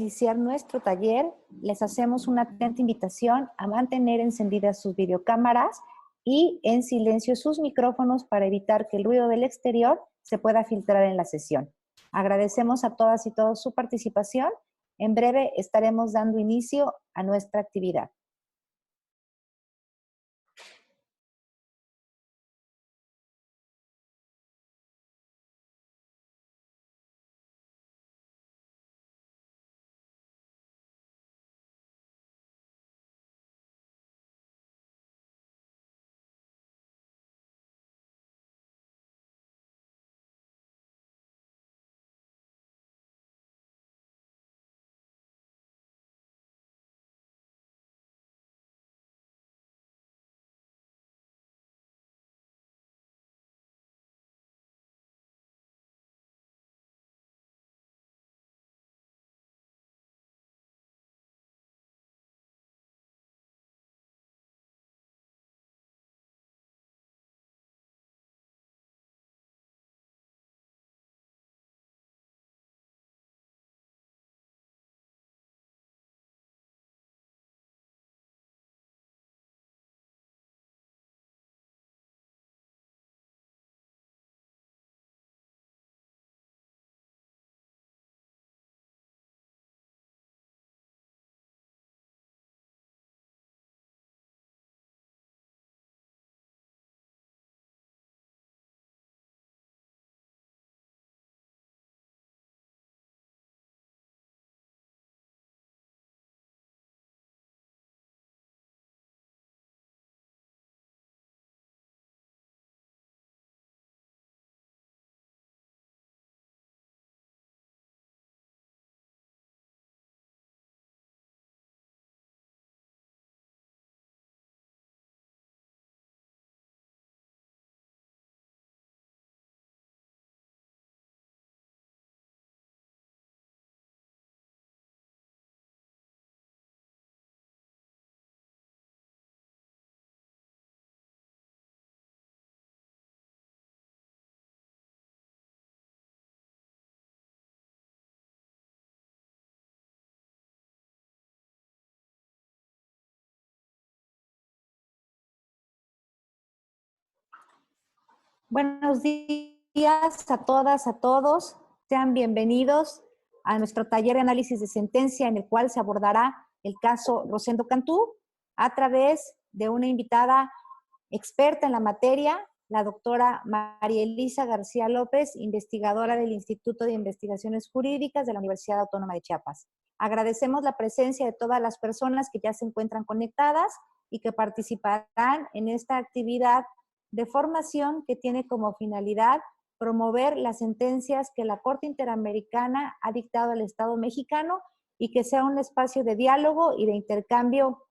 iniciar nuestro taller, les hacemos una atenta invitación a mantener encendidas sus videocámaras y en silencio sus micrófonos para evitar que el ruido del exterior se pueda filtrar en la sesión. Agradecemos a todas y todos su participación. En breve estaremos dando inicio a nuestra actividad. Buenos días a todas, a todos. Sean bienvenidos a nuestro taller de análisis de sentencia en el cual se abordará el caso Rosendo Cantú a través de una invitada experta en la materia, la doctora María Elisa García López, investigadora del Instituto de Investigaciones Jurídicas de la Universidad Autónoma de Chiapas. Agradecemos la presencia de todas las personas que ya se encuentran conectadas y que participarán en esta actividad de formación que tiene como finalidad promover las sentencias que la Corte Interamericana ha dictado al Estado mexicano y que sea un espacio de diálogo y de intercambio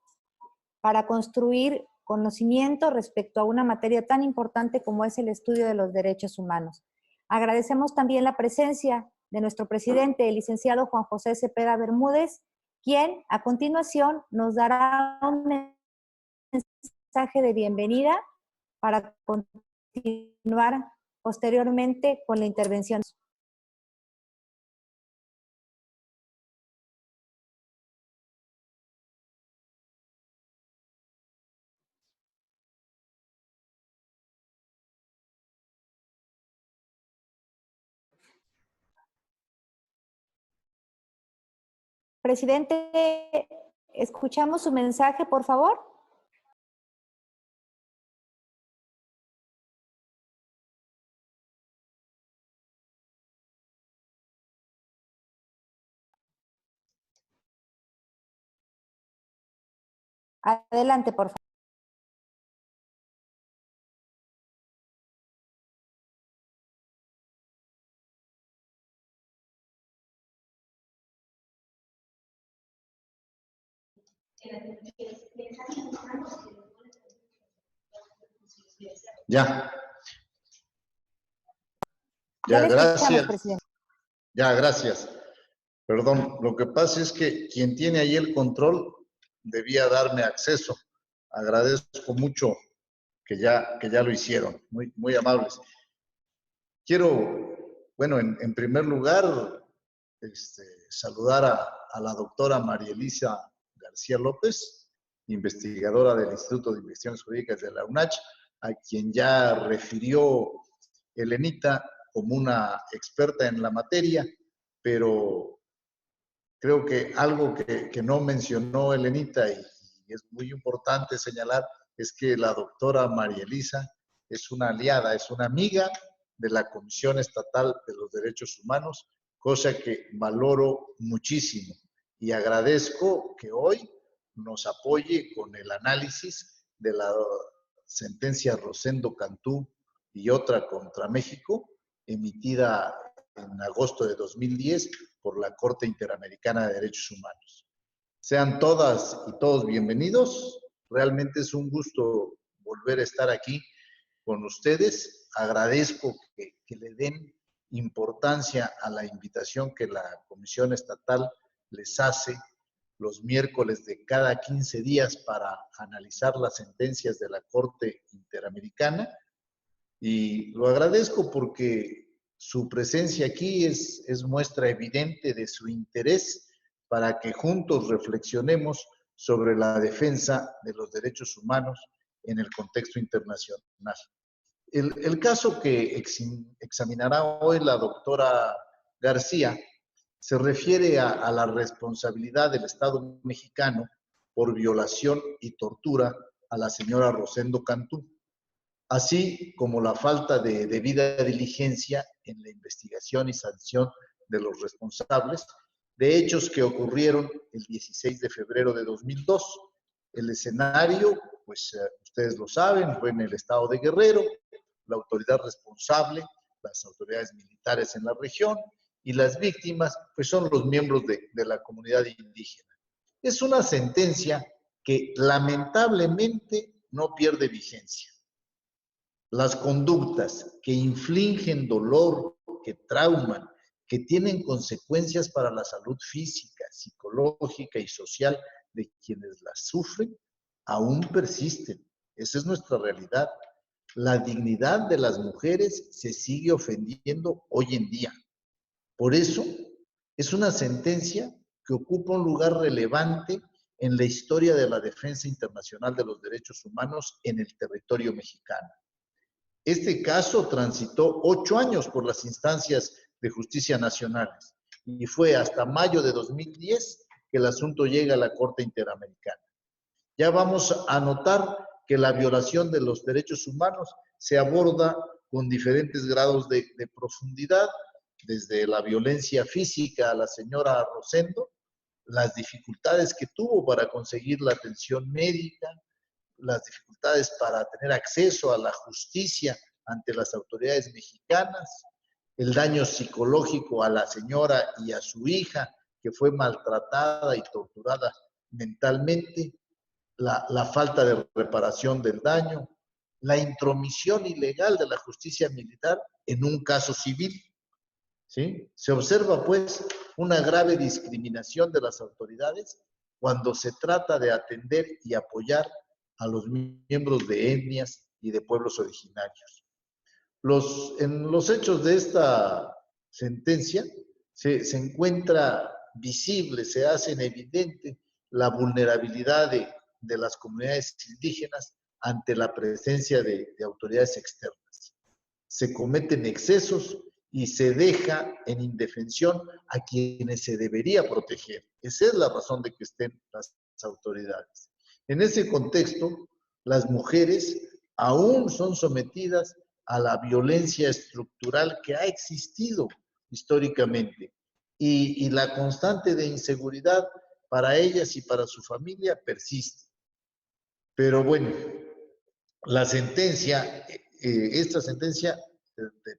para construir conocimiento respecto a una materia tan importante como es el estudio de los derechos humanos. Agradecemos también la presencia de nuestro presidente, el licenciado Juan José Cepeda Bermúdez, quien a continuación nos dará un mensaje de bienvenida para continuar posteriormente con la intervención. Presidente, ¿escuchamos su mensaje, por favor? Adelante, por favor. Ya. Ya Ya, le escuchamos, gracias. presidente. Ya, gracias. Perdón, lo que pasa es que quien tiene ahí el control debía darme acceso. Agradezco mucho que ya lo hicieron. Muy, muy amables. Quiero, bueno, en primer lugar, saludar a la doctora María Elisa García López, investigadora del Instituto de Investigaciones Jurídicas de la UNACH, a quien ya refirió Elenita como una experta en la materia, pero creo que algo que no mencionó Elenita y es muy importante señalar es que la doctora María Elisa es una aliada, es una amiga de la Comisión Estatal de los Derechos Humanos, cosa que valoro muchísimo y agradezco que hoy nos apoye con el análisis de la sentencia Rosendo Cantú y otra contra México, emitida en agosto de 2010 por la Corte Interamericana de Derechos Humanos. Sean todas y todos bienvenidos. Realmente es un gusto volver a estar aquí con ustedes. Agradezco que le den importancia a la invitación que la Comisión Estatal les hace los miércoles de cada 15 días para analizar las sentencias de la Corte Interamericana. Y lo agradezco porque su presencia aquí es muestra evidente de su interés para que juntos reflexionemos sobre la defensa de los derechos humanos en el contexto internacional. El caso que examinará hoy la doctora García se refiere a la responsabilidad del Estado mexicano por violación y tortura a la señora Rosendo Cantú, así como la falta de debida diligencia en la investigación y sanción de los responsables de hechos que ocurrieron el 16 de febrero de 2002. El escenario, pues ustedes lo saben, fue en el estado de Guerrero. La autoridad responsable, las autoridades militares en la región, y las víctimas, pues son los miembros de la comunidad indígena. Es una sentencia que lamentablemente no pierde vigencia. Las conductas que infligen dolor, que trauman, que tienen consecuencias para la salud física, psicológica y social de quienes las sufren, aún persisten. Esa es nuestra realidad. La dignidad de las mujeres se sigue ofendiendo hoy en día. Por eso, es una sentencia que ocupa un lugar relevante en la historia de la defensa internacional de los derechos humanos en el territorio mexicano. Este caso transitó 8 años por las instancias de justicia nacionales y fue hasta mayo de 2010 que el asunto llega a la Corte Interamericana. Ya vamos a notar que la violación de los derechos humanos se aborda con diferentes grados de profundidad, desde la violencia física a la señora Rosendo, las dificultades que tuvo para conseguir la atención médica, las dificultades para tener acceso a la justicia ante las autoridades mexicanas, el daño psicológico a la señora y a su hija, que fue maltratada y torturada mentalmente, la falta de reparación del daño, la intromisión ilegal de la justicia militar en un caso civil. ¿Sí? Se observa, pues, una grave discriminación de las autoridades cuando se trata de atender y apoyar a los miembros de etnias y de pueblos originarios. En los hechos de esta sentencia se encuentra visible, se hace evidente la vulnerabilidad de las comunidades indígenas ante la presencia de autoridades externas. Se cometen excesos y se deja en indefensión a quienes se debería proteger. Esa es la razón de que estén las autoridades. En ese contexto, las mujeres aún son sometidas a la violencia estructural que ha existido históricamente y la constante de inseguridad para ellas y para su familia persiste. Pero bueno, la sentencia, esta sentencia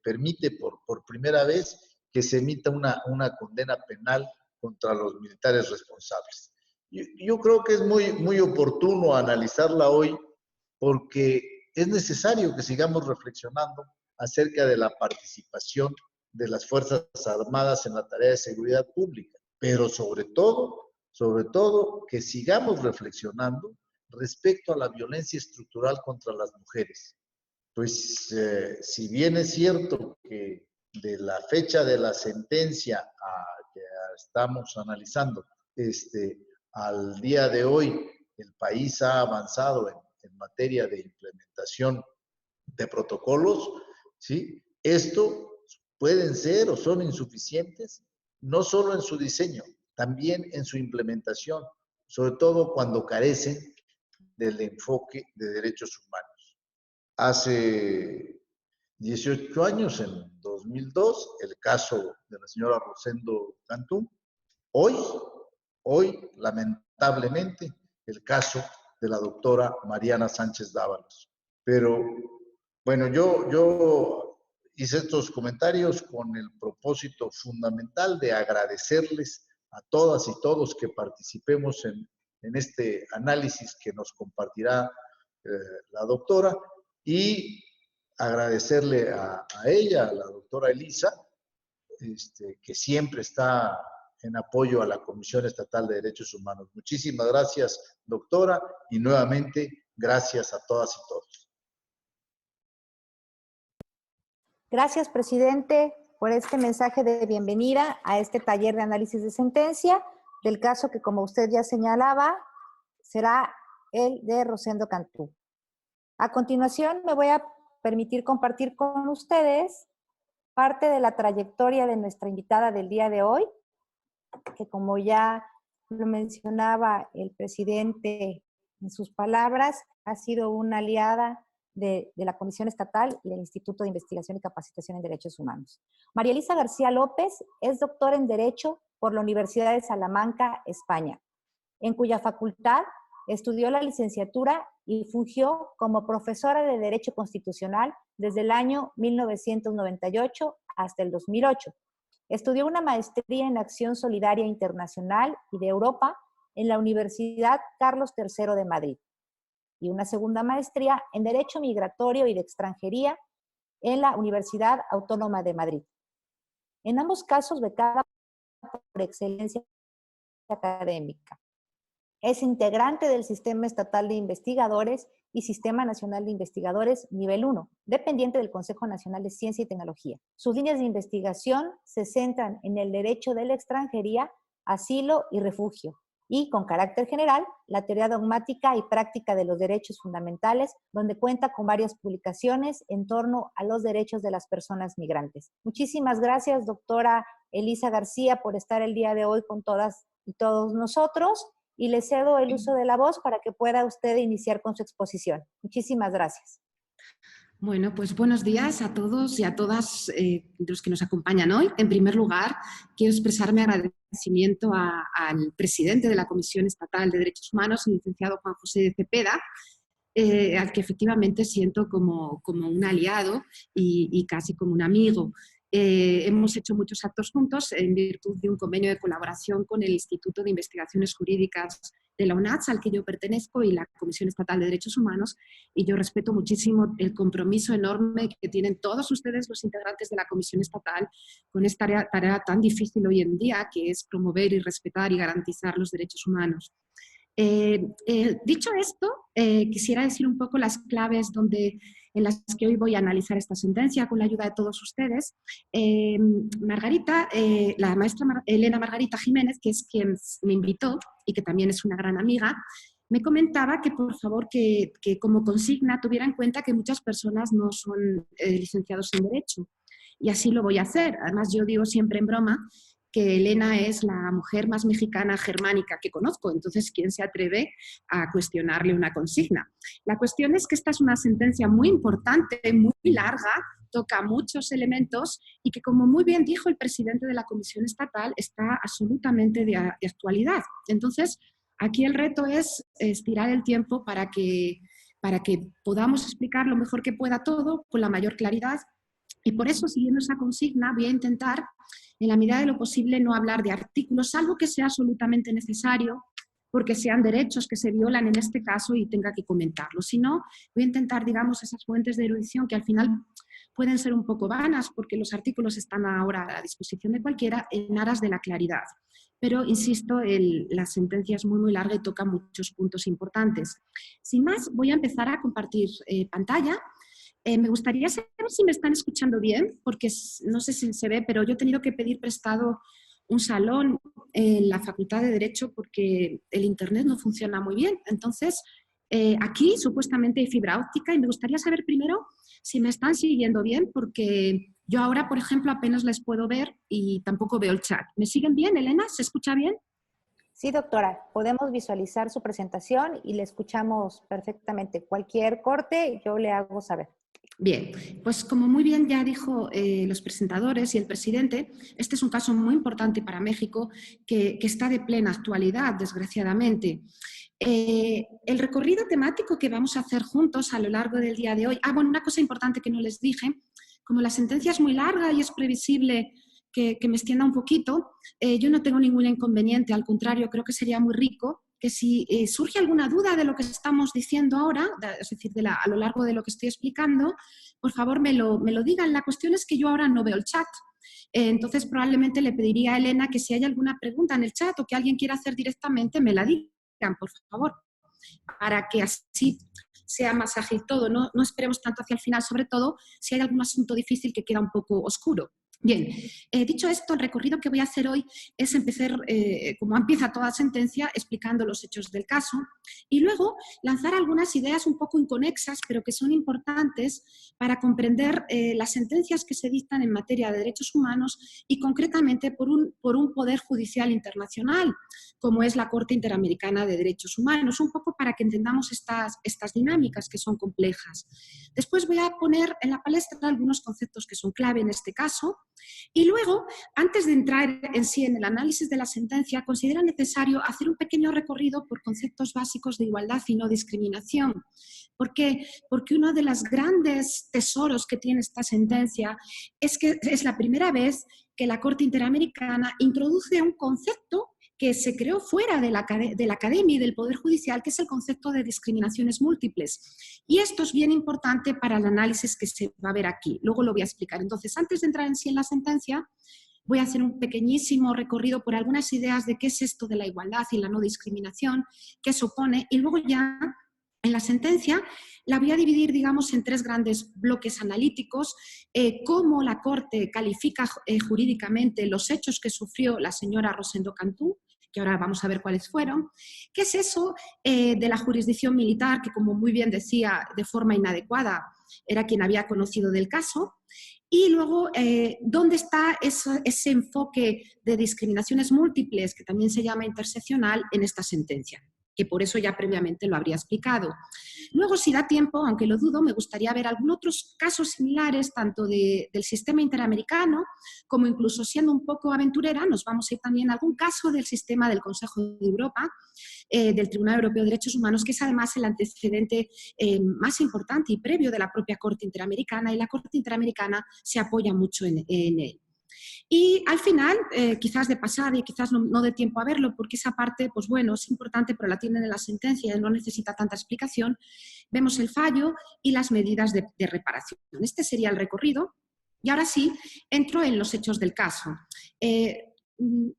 permite por primera vez que se emita una condena penal contra los militares responsables. Yo creo que es muy oportuno analizarla hoy porque es necesario que sigamos reflexionando acerca de la participación de las Fuerzas Armadas en la tarea de seguridad pública, pero sobre todo que sigamos reflexionando respecto a la violencia estructural contra las mujeres. Pues si bien es cierto que de la fecha de la sentencia que estamos analizando al día de hoy el país ha avanzado en materia de implementación de protocolos, ¿sí? Esto pueden ser o son insuficientes, no solo en su diseño, también en su implementación, sobre todo cuando carecen del enfoque de derechos humanos. Hace 18 años, en 2002, el caso de la señora Rosendo Cantú. Hoy, lamentablemente, el caso de la doctora Mariana Sánchez Dávalos. Pero, bueno, yo hice estos comentarios con el propósito fundamental de agradecerles a todas y todos que participemos en este análisis que nos compartirá la doctora, y agradecerle a ella, a la doctora Elisa, que siempre está en apoyo a la Comisión Estatal de Derechos Humanos. Muchísimas gracias, doctora, y nuevamente gracias a todas y todos. Gracias, presidente, por este mensaje de bienvenida a este taller de análisis de sentencia del caso que, como usted ya señalaba, será el de Rosendo Cantú. A continuación, me voy a permitir compartir con ustedes parte de la trayectoria de nuestra invitada del día de hoy, que como ya lo mencionaba el presidente en sus palabras, ha sido una aliada de la Comisión Estatal y del Instituto de Investigación y Capacitación en Derechos Humanos. María Elisa García López es doctora en Derecho por la Universidad de Salamanca, España, en cuya facultad estudió la licenciatura y fungió como profesora de Derecho Constitucional desde el año 1998 hasta el 2008. Estudió una maestría en Acción Solidaria Internacional y de Europa en la Universidad Carlos III de Madrid y una segunda maestría en Derecho Migratorio y de Extranjería en la Universidad Autónoma de Madrid. En ambos casos becada por excelencia académica. Es integrante del Sistema Estatal de Investigadores y Sistema Nacional de Investigadores Nivel 1, dependiente del Consejo Nacional de Ciencia y Tecnología. Sus líneas de investigación se centran en el derecho de la extranjería, asilo y refugio, y, con carácter general, la teoría dogmática y práctica de los derechos fundamentales, donde cuenta con varias publicaciones en torno a los derechos de las personas migrantes. Muchísimas gracias, doctora Elisa García, por estar el día de hoy con todas y todos nosotros, y le cedo el uso de la voz para que pueda usted iniciar con su exposición. Muchísimas gracias. Bueno, pues buenos días a todos y a todas los que nos acompañan hoy. En primer lugar, quiero expresar mi agradecimiento al presidente de la Comisión Estatal de Derechos Humanos, el licenciado Juan José de Cepeda, al que efectivamente siento como un aliado y casi como un amigo. Hemos hecho muchos actos juntos en virtud de un convenio de colaboración con el Instituto de Investigaciones Jurídicas de la UNACH, al que yo pertenezco, y la Comisión Estatal de Derechos Humanos, y yo respeto muchísimo el compromiso enorme que tienen todos ustedes, los integrantes de la Comisión Estatal, con esta tarea tan difícil hoy en día, que es promover y respetar y garantizar los derechos humanos. Dicho esto, quisiera decir un poco las claves en las que hoy voy a analizar esta sentencia con la ayuda de todos ustedes. La maestra Elena Margarita Jiménez, que es quien me invitó y que también es una gran amiga, me comentaba que por favor que como consigna tuviera en cuenta que muchas personas no son licenciados en Derecho, y así lo voy a hacer. Además, yo digo siempre en broma que Elena es la mujer más mexicana germánica que conozco, entonces, ¿quién se atreve a cuestionarle una consigna? La cuestión es que esta es una sentencia muy importante, muy larga, toca muchos elementos y que, como muy bien dijo el presidente de la Comisión Estatal, está absolutamente de actualidad. Entonces, aquí el reto es estirar el tiempo para que podamos explicar lo mejor que pueda todo, con la mayor claridad, y por eso, siguiendo esa consigna, voy a intentar, en la medida de lo posible, no hablar de artículos, salvo que sea absolutamente necesario, porque sean derechos que se violan en este caso y tenga que comentarlo. Si no, voy a intentar, digamos, esas fuentes de erudición que al final pueden ser un poco vanas, porque los artículos están ahora a la disposición de cualquiera, en aras de la claridad. Pero, insisto, la sentencia es muy, muy larga y toca muchos puntos importantes. Sin más, voy a empezar a compartir pantalla. Me gustaría saber si me están escuchando bien, porque no sé si se ve, pero yo he tenido que pedir prestado un salón en la Facultad de Derecho porque el Internet no funciona muy bien. Entonces, aquí supuestamente hay fibra óptica y me gustaría saber primero si me están siguiendo bien, porque yo ahora, por ejemplo, apenas les puedo ver y tampoco veo el chat. ¿Me siguen bien, Elena? ¿Se escucha bien? Sí, doctora, podemos visualizar su presentación y le escuchamos perfectamente. Cualquier corte, yo le hago saber. Bien, pues como muy bien ya dijo los presentadores y el presidente, este es un caso muy importante para México que está de plena actualidad, desgraciadamente. El recorrido temático que vamos a hacer juntos a lo largo del día de hoy. Bueno, una cosa importante que no les dije, como la sentencia es muy larga y es previsible que me extienda un poquito, yo no tengo ningún inconveniente, al contrario, creo que sería muy rico que si surge alguna duda de lo que estamos diciendo ahora, es decir, a lo largo de lo que estoy explicando, por favor me lo digan. La cuestión es que yo ahora no veo el chat. Entonces probablemente le pediría a Elena que si hay alguna pregunta en el chat o que alguien quiera hacer directamente, me la digan, por favor, para que así sea más ágil todo. No esperemos tanto hacia el final, sobre todo si hay algún asunto difícil que queda un poco oscuro. Bien, dicho esto, el recorrido que voy a hacer hoy es empezar, como empieza toda sentencia, explicando los hechos del caso y luego lanzar algunas ideas un poco inconexas, pero que son importantes para comprender las sentencias que se dictan en materia de derechos humanos y concretamente por un poder judicial internacional, como es la Corte Interamericana de Derechos Humanos, un poco para que entendamos estas dinámicas que son complejas. Después voy a poner en la palestra algunos conceptos que son clave en este caso. Y luego, antes de entrar en sí en el análisis de la sentencia, considero necesario hacer un pequeño recorrido por conceptos básicos de igualdad y no discriminación. ¿Por qué? Porque uno de los grandes tesoros que tiene esta sentencia es que es la primera vez que la Corte Interamericana introduce un concepto que se creó fuera de la academia y del Poder Judicial, que es el concepto de discriminaciones múltiples. Y esto es bien importante para el análisis que se va a ver aquí. Luego lo voy a explicar. Entonces, antes de entrar en sí en la sentencia, voy a hacer un pequeñísimo recorrido por algunas ideas de qué es esto de la igualdad y la no discriminación, qué supone, y luego ya en la sentencia la voy a dividir, digamos, en tres grandes bloques analíticos, cómo la Corte califica jurídicamente los hechos que sufrió la señora Rosendo Cantú, que ahora vamos a ver cuáles fueron, qué es eso de la jurisdicción militar, que como muy bien decía, de forma inadecuada, era quien había conocido del caso, y luego, ¿dónde está ese enfoque de discriminaciones múltiples, que también se llama interseccional, en esta sentencia? Que por eso ya previamente lo habría explicado. Luego, si da tiempo, aunque lo dudo, me gustaría ver algunos otros casos similares, tanto del sistema interamericano, como incluso siendo un poco aventurera, nos vamos a ir también a algún caso del sistema del Consejo de Europa, del Tribunal Europeo de Derechos Humanos, que es además el antecedente más importante y previo de la propia Corte Interamericana, y la Corte Interamericana se apoya mucho en él. Y al final, quizás de pasada y quizás no dé tiempo a verlo, porque esa parte, pues bueno, es importante, pero la tienen en la sentencia y no necesita tanta explicación, vemos el fallo y las medidas de reparación. Este sería el recorrido. Y ahora sí, entro en los hechos del caso.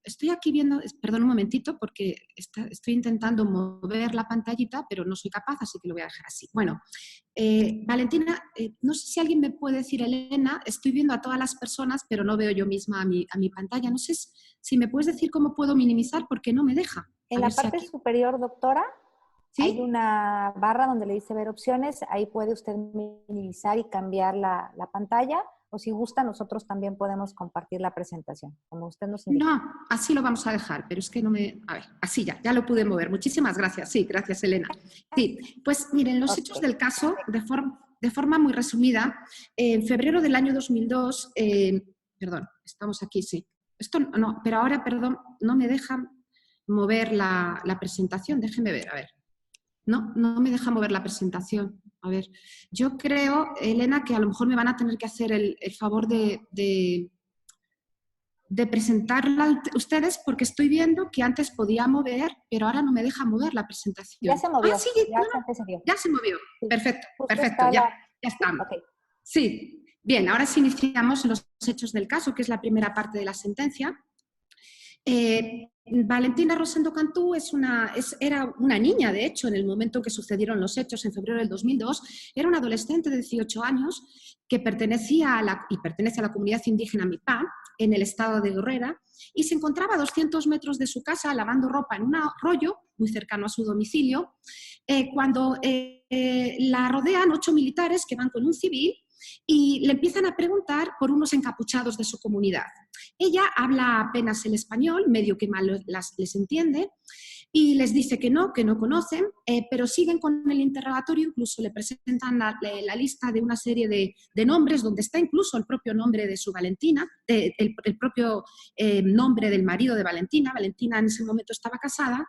Estoy aquí viendo, perdón un momentito, porque estoy intentando mover la pantallita, pero no soy capaz, así que lo voy a dejar así. Bueno, Valentina, no sé si alguien me puede decir, Elena, estoy viendo a todas las personas, pero no veo yo misma a mi pantalla. No sé si me puedes decir cómo puedo minimizar, porque no me deja. En la parte superior, doctora, ¿sí? Hay una barra donde le dice ver opciones. Ahí puede usted minimizar y cambiar la pantalla. O si gusta, nosotros también podemos compartir la presentación, como usted nos indica. No, así lo vamos a dejar, pero es que no me... A ver, así ya lo pude mover. Muchísimas gracias. Sí, gracias, Elena. Sí, pues miren, los hechos del caso, de forma muy resumida, en febrero del año 2002, perdón, estamos aquí, sí. Esto no, pero ahora, perdón, no me deja mover la presentación. Déjenme ver, a ver. No me deja mover la presentación. A ver, yo creo, Elena, que a lo mejor me van a tener que hacer el favor de presentarla ustedes, porque estoy viendo que antes podía mover, pero ahora no me deja mover la presentación. Ya se movió. Sí, ya se movió. Sí. Perfecto, ya estamos. Okay. Sí, bien, ahora sí iniciamos los hechos del caso, que es la primera parte de la sentencia. Valentina Rosendo Cantú era una niña, de hecho, en el momento en que sucedieron los hechos, en febrero del 2002, era una adolescente de 18 años que pertenece a la comunidad indígena Mipá, en el estado de Guerrero, y se encontraba a 200 metros de su casa lavando ropa en un arroyo muy cercano a su domicilio, cuando la rodean 8 militares que van con un civil y le empiezan a preguntar por unos encapuchados de su comunidad. Ella habla apenas el español, medio que mal les entiende, y les dice que no conocen, pero siguen con el interrogatorio, incluso le presentan la lista de una serie de nombres, donde está incluso el propio nombre de su Valentina, el propio nombre del marido de Valentina. Valentina en ese momento estaba casada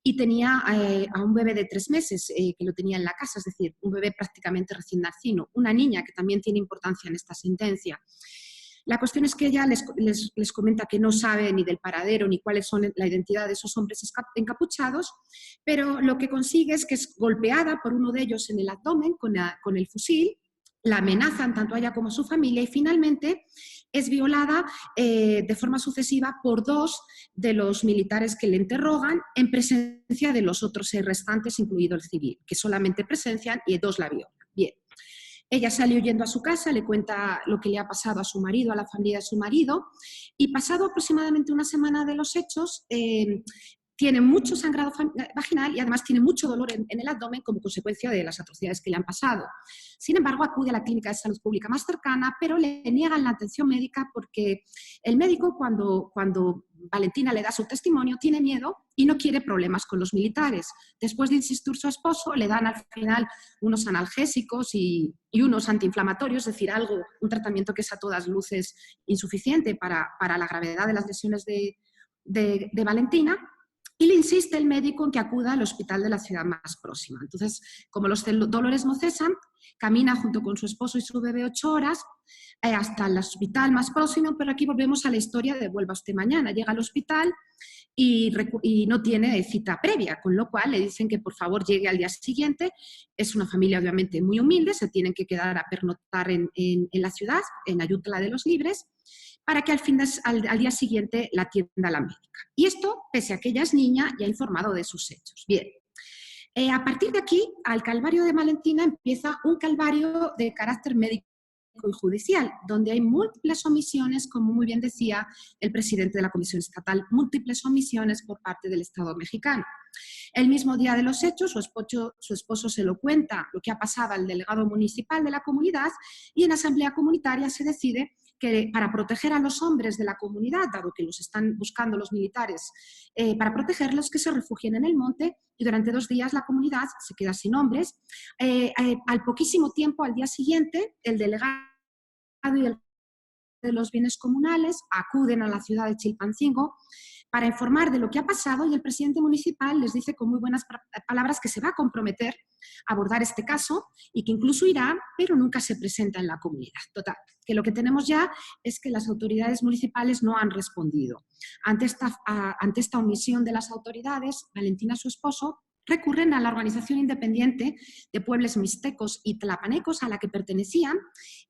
y tenía a un bebé de 3 meses que lo tenía en la casa, es decir, un bebé prácticamente recién nacido, una niña que también tiene importancia en esta sentencia. La cuestión es que ella les comenta que no sabe ni del paradero ni cuáles son la identidad de esos hombres encapuchados, pero lo que consigue es que es golpeada por uno de ellos en el abdomen con el fusil, la amenazan tanto a ella como a su familia y finalmente es violada de forma sucesiva por 2 de los militares que le interrogan en presencia de los otros 6 restantes, incluido el civil, que solamente presencian y 2 la violan. Bien. Ella sale huyendo a su casa, le cuenta lo que le ha pasado a su marido, a la familia de su marido, y pasado aproximadamente una semana de los hechos, tiene mucho sangrado vaginal y además tiene mucho dolor en el abdomen como consecuencia de las atrocidades que le han pasado. Sin embargo, acude a la clínica de salud pública más cercana, pero le niegan la atención médica porque el médico, cuando Valentina le da su testimonio, tiene miedo y no quiere problemas con los militares. Después de insistir su esposo, le dan al final unos analgésicos y unos antiinflamatorios, es decir, un tratamiento que es a todas luces insuficiente para la gravedad de las lesiones de Valentina. Y le insiste el médico en que acuda al hospital de la ciudad más próxima. Entonces, como los dolores no cesan, camina junto con su esposo y su bebé 8 horas hasta el hospital más próximo, pero aquí volvemos a la historia de vuelva usted mañana. Llega al hospital y no tiene cita previa, con lo cual le dicen que por favor llegue al día siguiente. Es una familia obviamente muy humilde, se tienen que quedar a pernoctar en la ciudad, en Ayutla de los Libres, para que al día siguiente la atienda la médica. Y esto, pese a que ella es niña, ya ha informado de sus hechos. Bien, a partir de aquí, al calvario de Valentina empieza un calvario de carácter médico y judicial, donde hay múltiples omisiones, como muy bien decía el presidente de la Comisión Estatal, múltiples omisiones por parte del Estado mexicano. El mismo día de los hechos, su esposo se lo cuenta lo que ha pasado al delegado municipal de la comunidad y en asamblea comunitaria se decide que para proteger a los hombres de la comunidad, dado que los están buscando los militares, para protegerlos, que se refugien en el monte y durante 2 días la comunidad se queda sin hombres. Al poquísimo tiempo, al día siguiente, el delegado y el de los bienes comunales acuden a la ciudad de Chilpancingo para informar de lo que ha pasado y el presidente municipal les dice con muy buenas palabras que se va a comprometer a abordar este caso y que incluso irá, pero nunca se presenta en la comunidad. Total, que lo que tenemos ya es que las autoridades municipales no han respondido. Ante esta omisión de las autoridades, Valentina, su esposo, recurren a la organización independiente de pueblos mixtecos y tlapanecos a la que pertenecían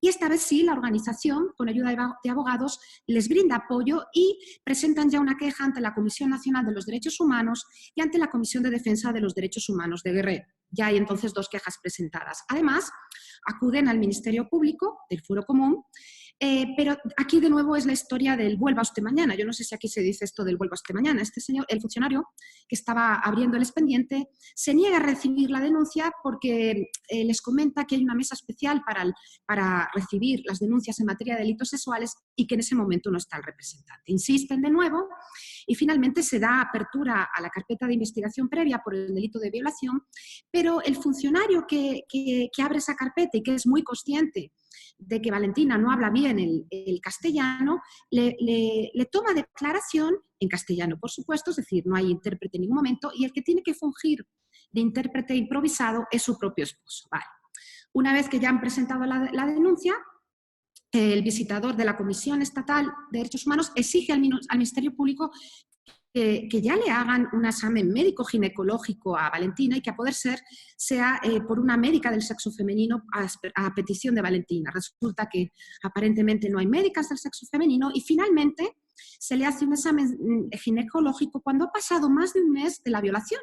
y esta vez sí la organización, con ayuda de abogados, les brinda apoyo y presentan ya una queja ante la Comisión Nacional de los Derechos Humanos y ante la Comisión de Defensa de los Derechos Humanos de Guerrero. Ya hay entonces 2 quejas presentadas. Además, acuden al Ministerio Público del Fuero Común, pero aquí de nuevo es la historia del vuelva usted mañana. Yo no sé si aquí se dice esto del vuelva usted mañana. Este señor, el funcionario que estaba abriendo el expediente, se niega a recibir la denuncia porque les comenta que hay una mesa especial para recibir las denuncias en materia de delitos sexuales y que en ese momento no está el representante. Insisten de nuevo y finalmente se da apertura a la carpeta de investigación previa por el delito de violación, pero el funcionario que abre esa carpeta y que es muy consciente de que Valentina no habla bien el castellano, le toma declaración en castellano, por supuesto, es decir, no hay intérprete en ningún momento, y el que tiene que fungir de intérprete improvisado es su propio esposo. Vale. Una vez que ya han presentado la denuncia, el visitador de la Comisión Estatal de Derechos Humanos exige al Ministerio Público que ya le hagan un examen médico ginecológico a Valentina y que a poder ser sea por una médica del sexo femenino a petición de Valentina. Resulta que aparentemente no hay médicas del sexo femenino y finalmente se le hace un examen ginecológico cuando ha pasado más de un mes de la violación.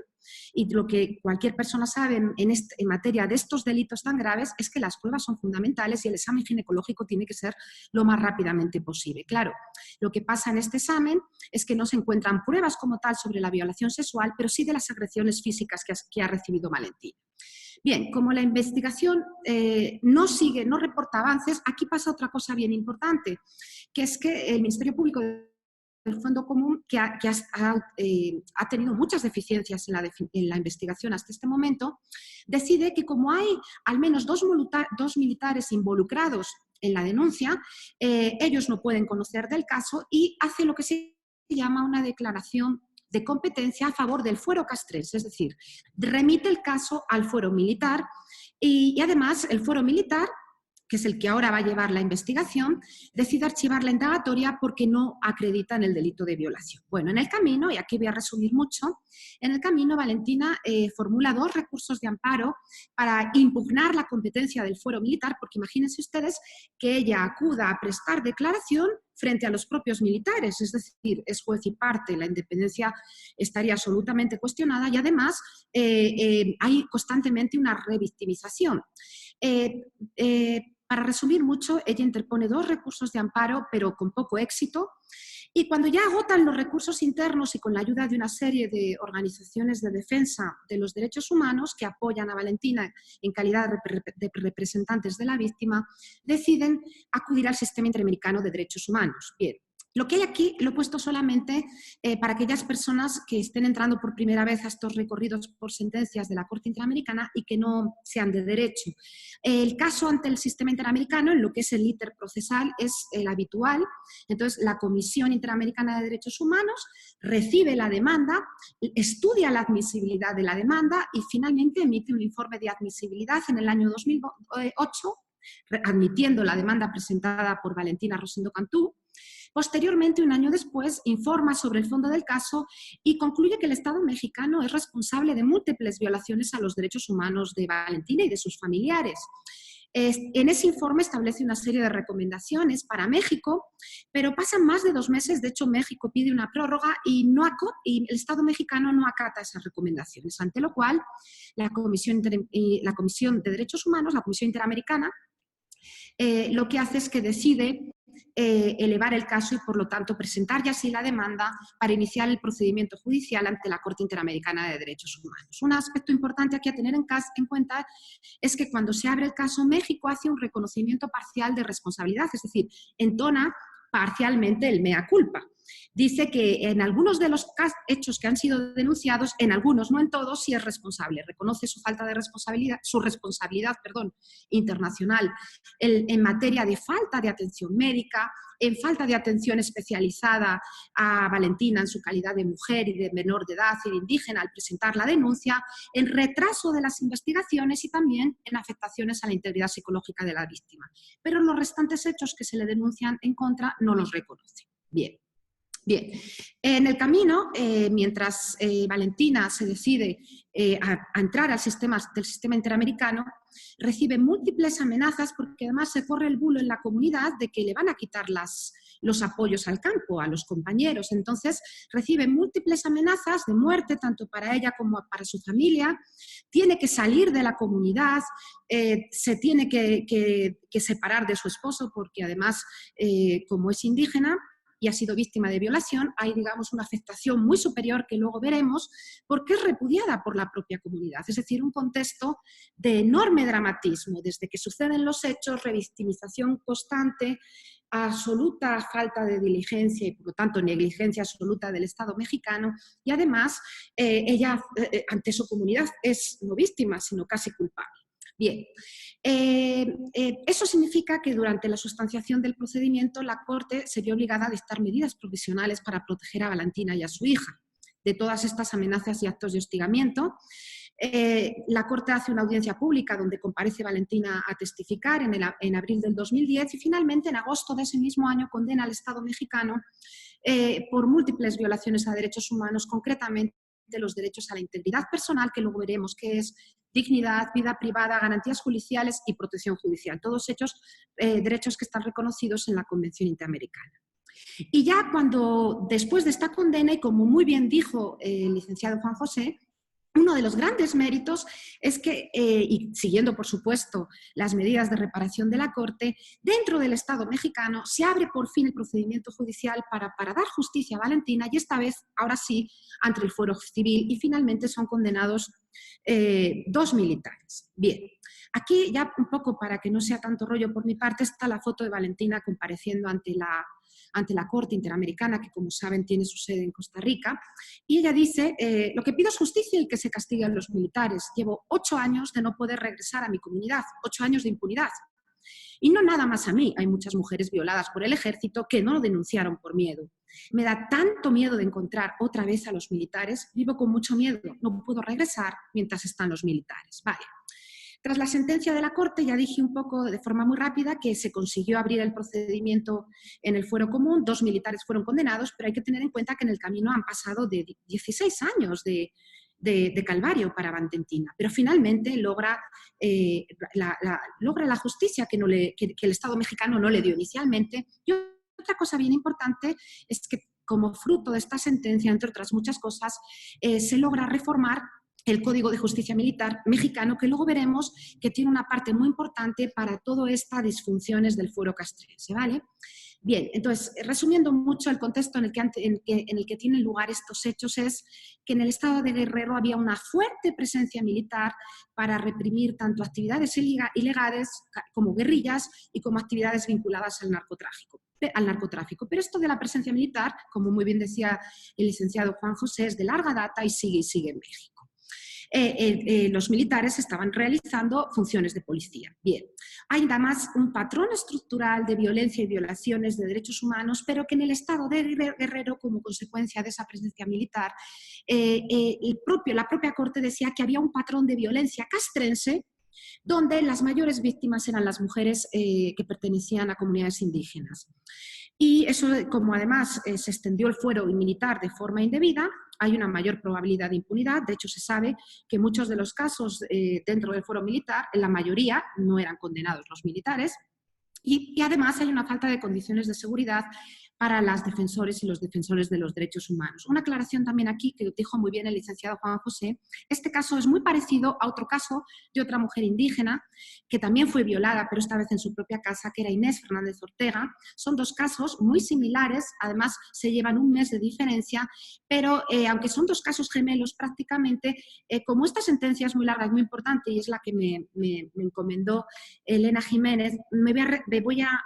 Y lo que cualquier persona sabe en materia de estos delitos tan graves es que las pruebas son fundamentales y el examen ginecológico tiene que ser lo más rápidamente posible. Claro, lo que pasa en este examen es que no se encuentran pruebas como tal sobre la violación sexual, pero sí de las agresiones físicas que ha recibido Valentina. Bien, como la investigación no reporta avances, aquí pasa otra cosa bien importante, que es que el Ministerio Público del Fondo Común, que ha tenido muchas deficiencias en la investigación hasta este momento, decide que como hay al menos dos militares involucrados en la denuncia, ellos no pueden conocer del caso y hace lo que se llama una declaración de competencia a favor del fuero castrense, es decir, remite el caso al fuero militar y además el fuero militar, que es el que ahora va a llevar la investigación, decide archivar la indagatoria porque no acreditan el delito de violación. Bueno, en el camino, y aquí voy a resumir mucho, en el camino Valentina formula 2 recursos de amparo para impugnar la competencia del fuero militar, porque imagínense ustedes que ella acuda a prestar declaración frente a los propios militares, es decir, es juez y parte, la independencia estaría absolutamente cuestionada y además hay constantemente una revictimización. Para resumir mucho, ella interpone 2 recursos de amparo, pero con poco éxito, y cuando ya agotan los recursos internos y con la ayuda de una serie de organizaciones de defensa de los derechos humanos que apoyan a Valentina en calidad de representantes de la víctima, deciden acudir al Sistema Interamericano de Derechos Humanos. Bien. Lo que hay aquí lo he puesto solamente para aquellas personas que estén entrando por primera vez a estos recorridos por sentencias de la Corte Interamericana y que no sean de derecho. El caso ante el Sistema Interamericano, en lo que es el íter procesal, es el habitual. Entonces, la Comisión Interamericana de Derechos Humanos recibe la demanda, estudia la admisibilidad de la demanda y finalmente emite un informe de admisibilidad en el año 2008, admitiendo la demanda presentada por Valentina Rosendo Cantú. Posteriormente, un año después, informa sobre el fondo del caso y concluye que el Estado mexicano es responsable de múltiples violaciones a los derechos humanos de Valentina y de sus familiares. En ese informe establece una serie de recomendaciones para México, pero pasan más de 2 meses. De hecho, México pide una prórroga y el Estado mexicano no acata esas recomendaciones, ante lo cual la Comisión de Derechos Humanos, la Comisión Interamericana, lo que hace es que decide elevar el caso y, por lo tanto, presentar ya así la demanda para iniciar el procedimiento judicial ante la Corte Interamericana de Derechos Humanos. Un aspecto importante aquí a tener en cuenta es que cuando se abre el caso, México hace un reconocimiento parcial de responsabilidad, es decir, entona parcialmente el mea culpa. Dice que en algunos de los hechos que han sido denunciados, en algunos, no en todos, sí es responsable. Reconoce su falta de responsabilidad, internacional en materia de falta de atención médica, en falta de atención especializada a Valentina en su calidad de mujer y de menor de edad y de indígena al presentar la denuncia, en retraso de las investigaciones y también en afectaciones a la integridad psicológica de la víctima. Pero los restantes hechos que se le denuncian en contra no los reconoce. Bien. En el camino, mientras Valentina se decide a entrar al sistema interamericano, recibe múltiples amenazas porque además se corre el bulo en la comunidad de que le van a quitar los apoyos al campo, a los compañeros. Entonces recibe múltiples amenazas de muerte, tanto para ella como para su familia. Tiene que salir de la comunidad, se tiene que separar de su esposo porque además, como es indígena y ha sido víctima de violación, hay, digamos, una afectación muy superior que luego veremos porque es repudiada por la propia comunidad. Es decir, un contexto de enorme dramatismo, desde que suceden los hechos, revictimización constante, absoluta falta de diligencia y, por lo tanto, negligencia absoluta del Estado mexicano y, además, ella, ante su comunidad, es no víctima, sino casi culpable. Bien, eso significa que durante la sustanciación del procedimiento la Corte se vio obligada a dictar medidas provisionales para proteger a Valentina y a su hija de todas estas amenazas y actos de hostigamiento. La Corte hace una audiencia pública donde comparece Valentina a testificar en abril del 2010 y finalmente en agosto de ese mismo año condena al Estado mexicano por múltiples violaciones a derechos humanos, concretamente los derechos a la integridad personal, que luego veremos que es dignidad, vida privada, garantías judiciales y protección judicial. Todos hechos, derechos que están reconocidos en la Convención Interamericana. Y ya cuando, después de esta condena, y como muy bien dijo el licenciado Juan José, uno de los grandes méritos es que, y siguiendo por supuesto las medidas de reparación de la Corte, dentro del Estado mexicano se abre por fin el procedimiento judicial para dar justicia a Valentina, y esta vez, ahora sí, ante el fuero civil, y finalmente son condenados 2 militares. Bien, aquí ya un poco para que no sea tanto rollo por mi parte, está la foto de Valentina compareciendo ante la Corte Interamericana, que como saben tiene su sede en Costa Rica, y ella dice, lo que pido es justicia y que se castiguen a los militares. Llevo 8 años de no poder regresar a mi comunidad, 8 años de impunidad. Y no nada más a mí, hay muchas mujeres violadas por el ejército que no lo denunciaron por miedo. Me da tanto miedo de encontrar otra vez a los militares, vivo con mucho miedo, no puedo regresar mientras están los militares. Vale. Tras la sentencia de la Corte, ya dije un poco de forma muy rápida que se consiguió abrir el procedimiento en el fuero común, 2 militares fueron condenados, pero hay que tener en cuenta que en el camino han pasado de 16 años de calvario para Valentina, pero finalmente logra la justicia que el Estado mexicano no le dio inicialmente. Y otra cosa bien importante es que como fruto de esta sentencia, entre otras muchas cosas, se logra reformar el Código de Justicia Militar mexicano, que luego veremos que tiene una parte muy importante para todas estas disfunciones del fuero castrense, ¿vale? Bien, entonces, resumiendo mucho, el contexto en el que tienen lugar estos hechos es que en el estado de Guerrero había una fuerte presencia militar para reprimir tanto actividades ilegales como guerrillas y como actividades vinculadas al narcotráfico. Pero esto de la presencia militar, como muy bien decía el licenciado Juan José, es de larga data y sigue en México. Los militares estaban realizando funciones de policía. Bien, hay además un patrón estructural de violencia y violaciones de derechos humanos, pero que en el estado de Guerrero, como consecuencia de esa presencia militar, la propia Corte decía que había un patrón de violencia castrense donde las mayores víctimas eran las mujeres que pertenecían a comunidades indígenas. Y eso, como además se extendió el fuero militar de forma indebida, hay una mayor probabilidad de impunidad. De hecho, se sabe que muchos de los casos dentro del fuero militar, en la mayoría, no eran condenados los militares. Y además hay una falta de condiciones de seguridad para las defensores y los defensores de los derechos humanos. Una aclaración también aquí que dijo muy bien el licenciado Juan José. Este caso es muy parecido a otro caso de otra mujer indígena que también fue violada, pero esta vez en su propia casa, que era Inés Fernández Ortega. Son 2 casos muy similares, además se llevan 1 mes de diferencia, pero aunque son 2 casos gemelos prácticamente, como esta sentencia es muy larga, es muy importante y es la que me encomendó Elena Jiménez, me voy a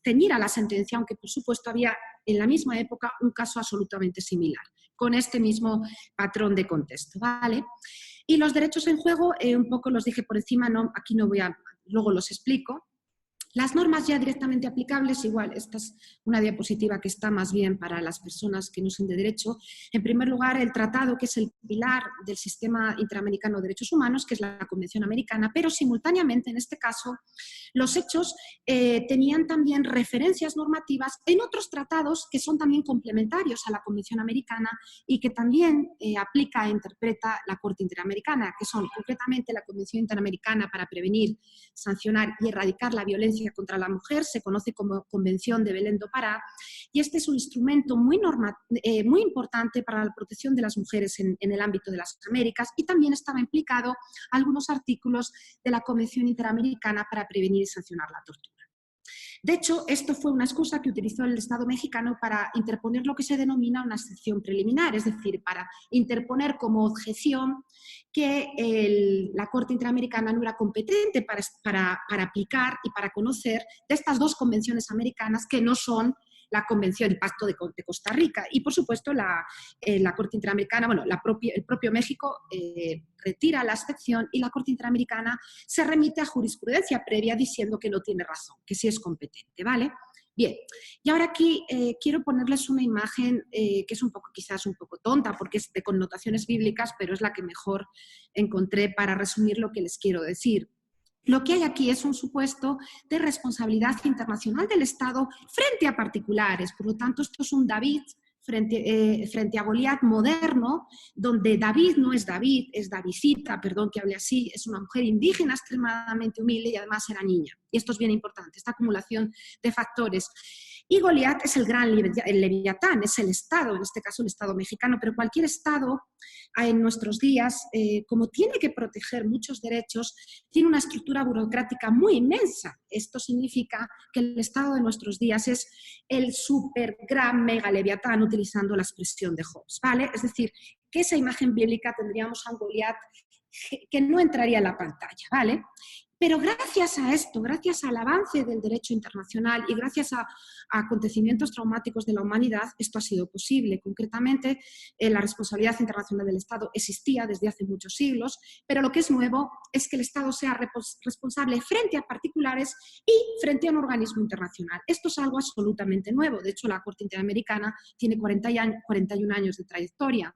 ceñir a la sentencia, aunque por supuesto había en la misma época un caso absolutamente similar, con este mismo patrón de contexto, ¿vale? Y los derechos en juego, un poco los dije por encima, aquí no voy a, luego los explico. Las normas ya directamente aplicables, igual, esta es una diapositiva que está más bien para las personas que no son de derecho. En primer lugar, el tratado, que es el pilar del sistema interamericano de derechos humanos, que es la Convención Americana, pero simultáneamente, en este caso, los hechos tenían también referencias normativas en otros tratados que son también complementarios a la Convención Americana y que también aplica e interpreta la Corte Interamericana, que son concretamente la Convención Interamericana para prevenir, sancionar y erradicar la violencia contra la mujer, se conoce como Convención de Belén do Pará, y este es un instrumento muy importante para la protección de las mujeres en el ámbito de las Américas, y también estaba implicado algunos artículos de la Convención Interamericana para prevenir y sancionar la tortura. De hecho, esto fue una excusa que utilizó el Estado mexicano para interponer lo que se denomina una excepción preliminar, es decir, para interponer como objeción que la Corte Interamericana no era competente para aplicar y para conocer de estas 2 convenciones americanas que no son la Convención, el Pacto de Costa Rica. Y, por supuesto, la Corte Interamericana, bueno, el propio México retira la excepción y la Corte Interamericana se remite a jurisprudencia previa diciendo que no tiene razón, que sí es competente, ¿vale? Bien, y ahora aquí quiero ponerles una imagen que es quizás un poco tonta porque es de connotaciones bíblicas, pero es la que mejor encontré para resumir lo que les quiero decir. Lo que hay aquí es un supuesto de responsabilidad internacional del Estado frente a particulares. Por lo tanto, esto es un David frente a Goliat moderno, donde David no es David, es Davidcita, perdón que hable así, es una mujer indígena extremadamente humilde y además era niña. Y esto es bien importante, esta acumulación de factores. Y Goliat es el gran el leviatán, es el Estado, en este caso el Estado mexicano, pero cualquier Estado en nuestros días, como tiene que proteger muchos derechos, tiene una estructura burocrática muy inmensa. Esto significa que el Estado de nuestros días es el super gran mega leviatán, utilizando la expresión de Hobbes, ¿vale? Es decir, que esa imagen bíblica tendríamos a un Goliat que no entraría en la pantalla, ¿vale? Pero gracias a esto, gracias al avance del derecho internacional y gracias a acontecimientos traumáticos de la humanidad, esto ha sido posible. Concretamente, la responsabilidad internacional del Estado existía desde hace muchos siglos, pero lo que es nuevo es que el Estado sea responsable frente a particulares y frente a un organismo internacional. Esto es algo absolutamente nuevo. De hecho, la Corte Interamericana tiene 41 años de trayectoria.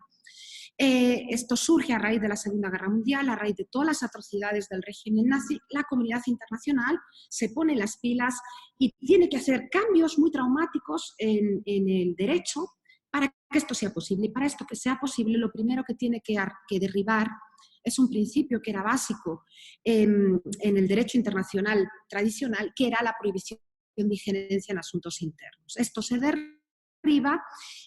Esto surge a raíz de la Segunda Guerra Mundial, a raíz de todas las atrocidades del régimen nazi. La comunidad internacional se pone las pilas y tiene que hacer cambios muy traumáticos en el derecho para que esto sea posible. Y para esto que sea posible, lo primero que tiene que derribar es un principio que era básico en el derecho internacional tradicional, que era la prohibición de injerencia en asuntos internos. Esto se derriba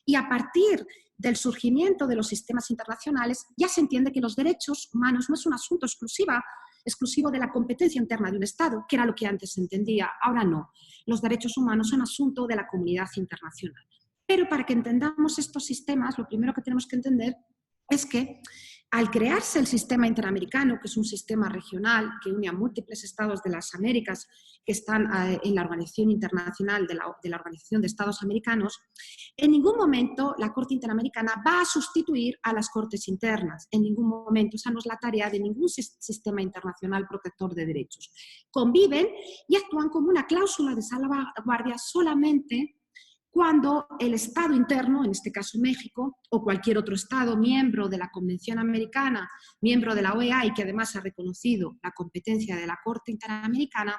y a partir del surgimiento de los sistemas internacionales ya se entiende que los derechos humanos no es un asunto exclusivo de la competencia interna de un Estado, que era lo que antes se entendía. Ahora no. Los derechos humanos son asunto de la comunidad internacional. Pero para que entendamos estos sistemas, lo primero que tenemos que entender es que al crearse el sistema interamericano, que es un sistema regional que une a múltiples estados de las Américas que están en la Organización Internacional de la Organización de Estados Americanos, en ningún momento la Corte Interamericana va a sustituir a las Cortes internas. En ningún momento. Esa no es la tarea de ningún sistema internacional protector de derechos. Conviven y actúan como una cláusula de salvaguardia solamente cuando el Estado interno, en este caso México, o cualquier otro Estado miembro de la Convención Americana, miembro de la OEA y que además ha reconocido la competencia de la Corte Interamericana,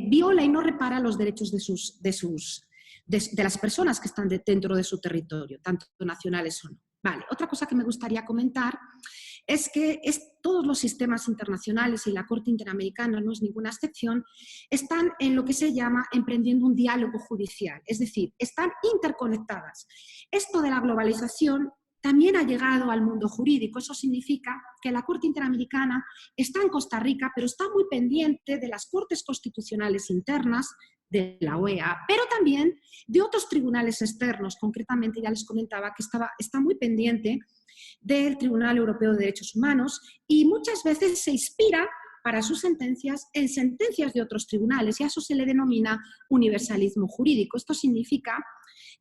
viola y no repara los derechos de las personas que están dentro de su territorio, tanto nacionales o no. Vale, otra cosa que me gustaría comentar es que todos los sistemas internacionales, y la Corte Interamericana no es ninguna excepción, están en lo que se llama emprendiendo un diálogo judicial, es decir, están interconectadas. Esto de la globalización también ha llegado al mundo jurídico. Eso significa que la Corte Interamericana está en Costa Rica, pero está muy pendiente de las cortes constitucionales internas de la OEA, pero también de otros tribunales externos. Concretamente, ya les comentaba que está muy pendiente del Tribunal Europeo de Derechos Humanos y muchas veces se inspira para sus sentencias en sentencias de otros tribunales, y a eso se le denomina universalismo jurídico. Esto significa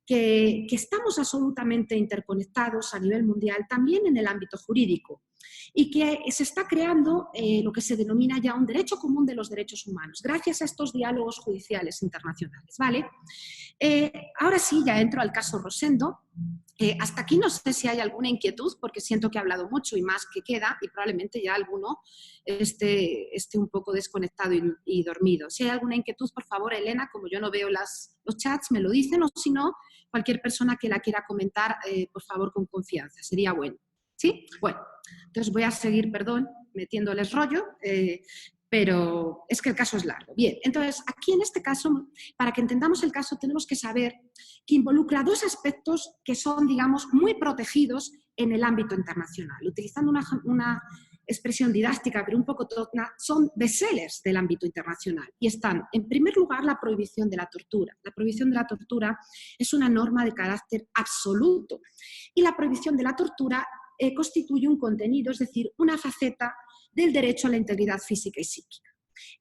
que estamos absolutamente interconectados a nivel mundial, también en el ámbito jurídico, y que se está creando lo que se denomina ya un derecho común de los derechos humanos, gracias a estos diálogos judiciales internacionales, ¿vale? Ahora sí, ya entro al caso Rosendo. Hasta aquí no sé si hay alguna inquietud, porque siento que he hablado mucho y más que queda, y probablemente ya alguno esté un poco desconectado y dormido. Si hay alguna inquietud, por favor, Elena, como yo no veo los chats, me lo dicen, o si no, cualquier persona que la quiera comentar, por favor, con confianza, sería bueno. ¿Sí? Bueno, entonces voy a seguir, perdón, metiéndoles rollo, pero es que el caso es largo. Bien, entonces aquí en este caso, para que entendamos el caso, tenemos que saber que involucra dos aspectos que son, digamos, muy protegidos en el ámbito internacional. Utilizando una expresión didáctica, pero un poco tocna, son bestsellers del ámbito internacional. Y están, en primer lugar, la prohibición de la tortura. La prohibición de la tortura es una norma de carácter absoluto. Y la prohibición de la tortura constituye un contenido, es decir, una faceta del derecho a la integridad física y psíquica.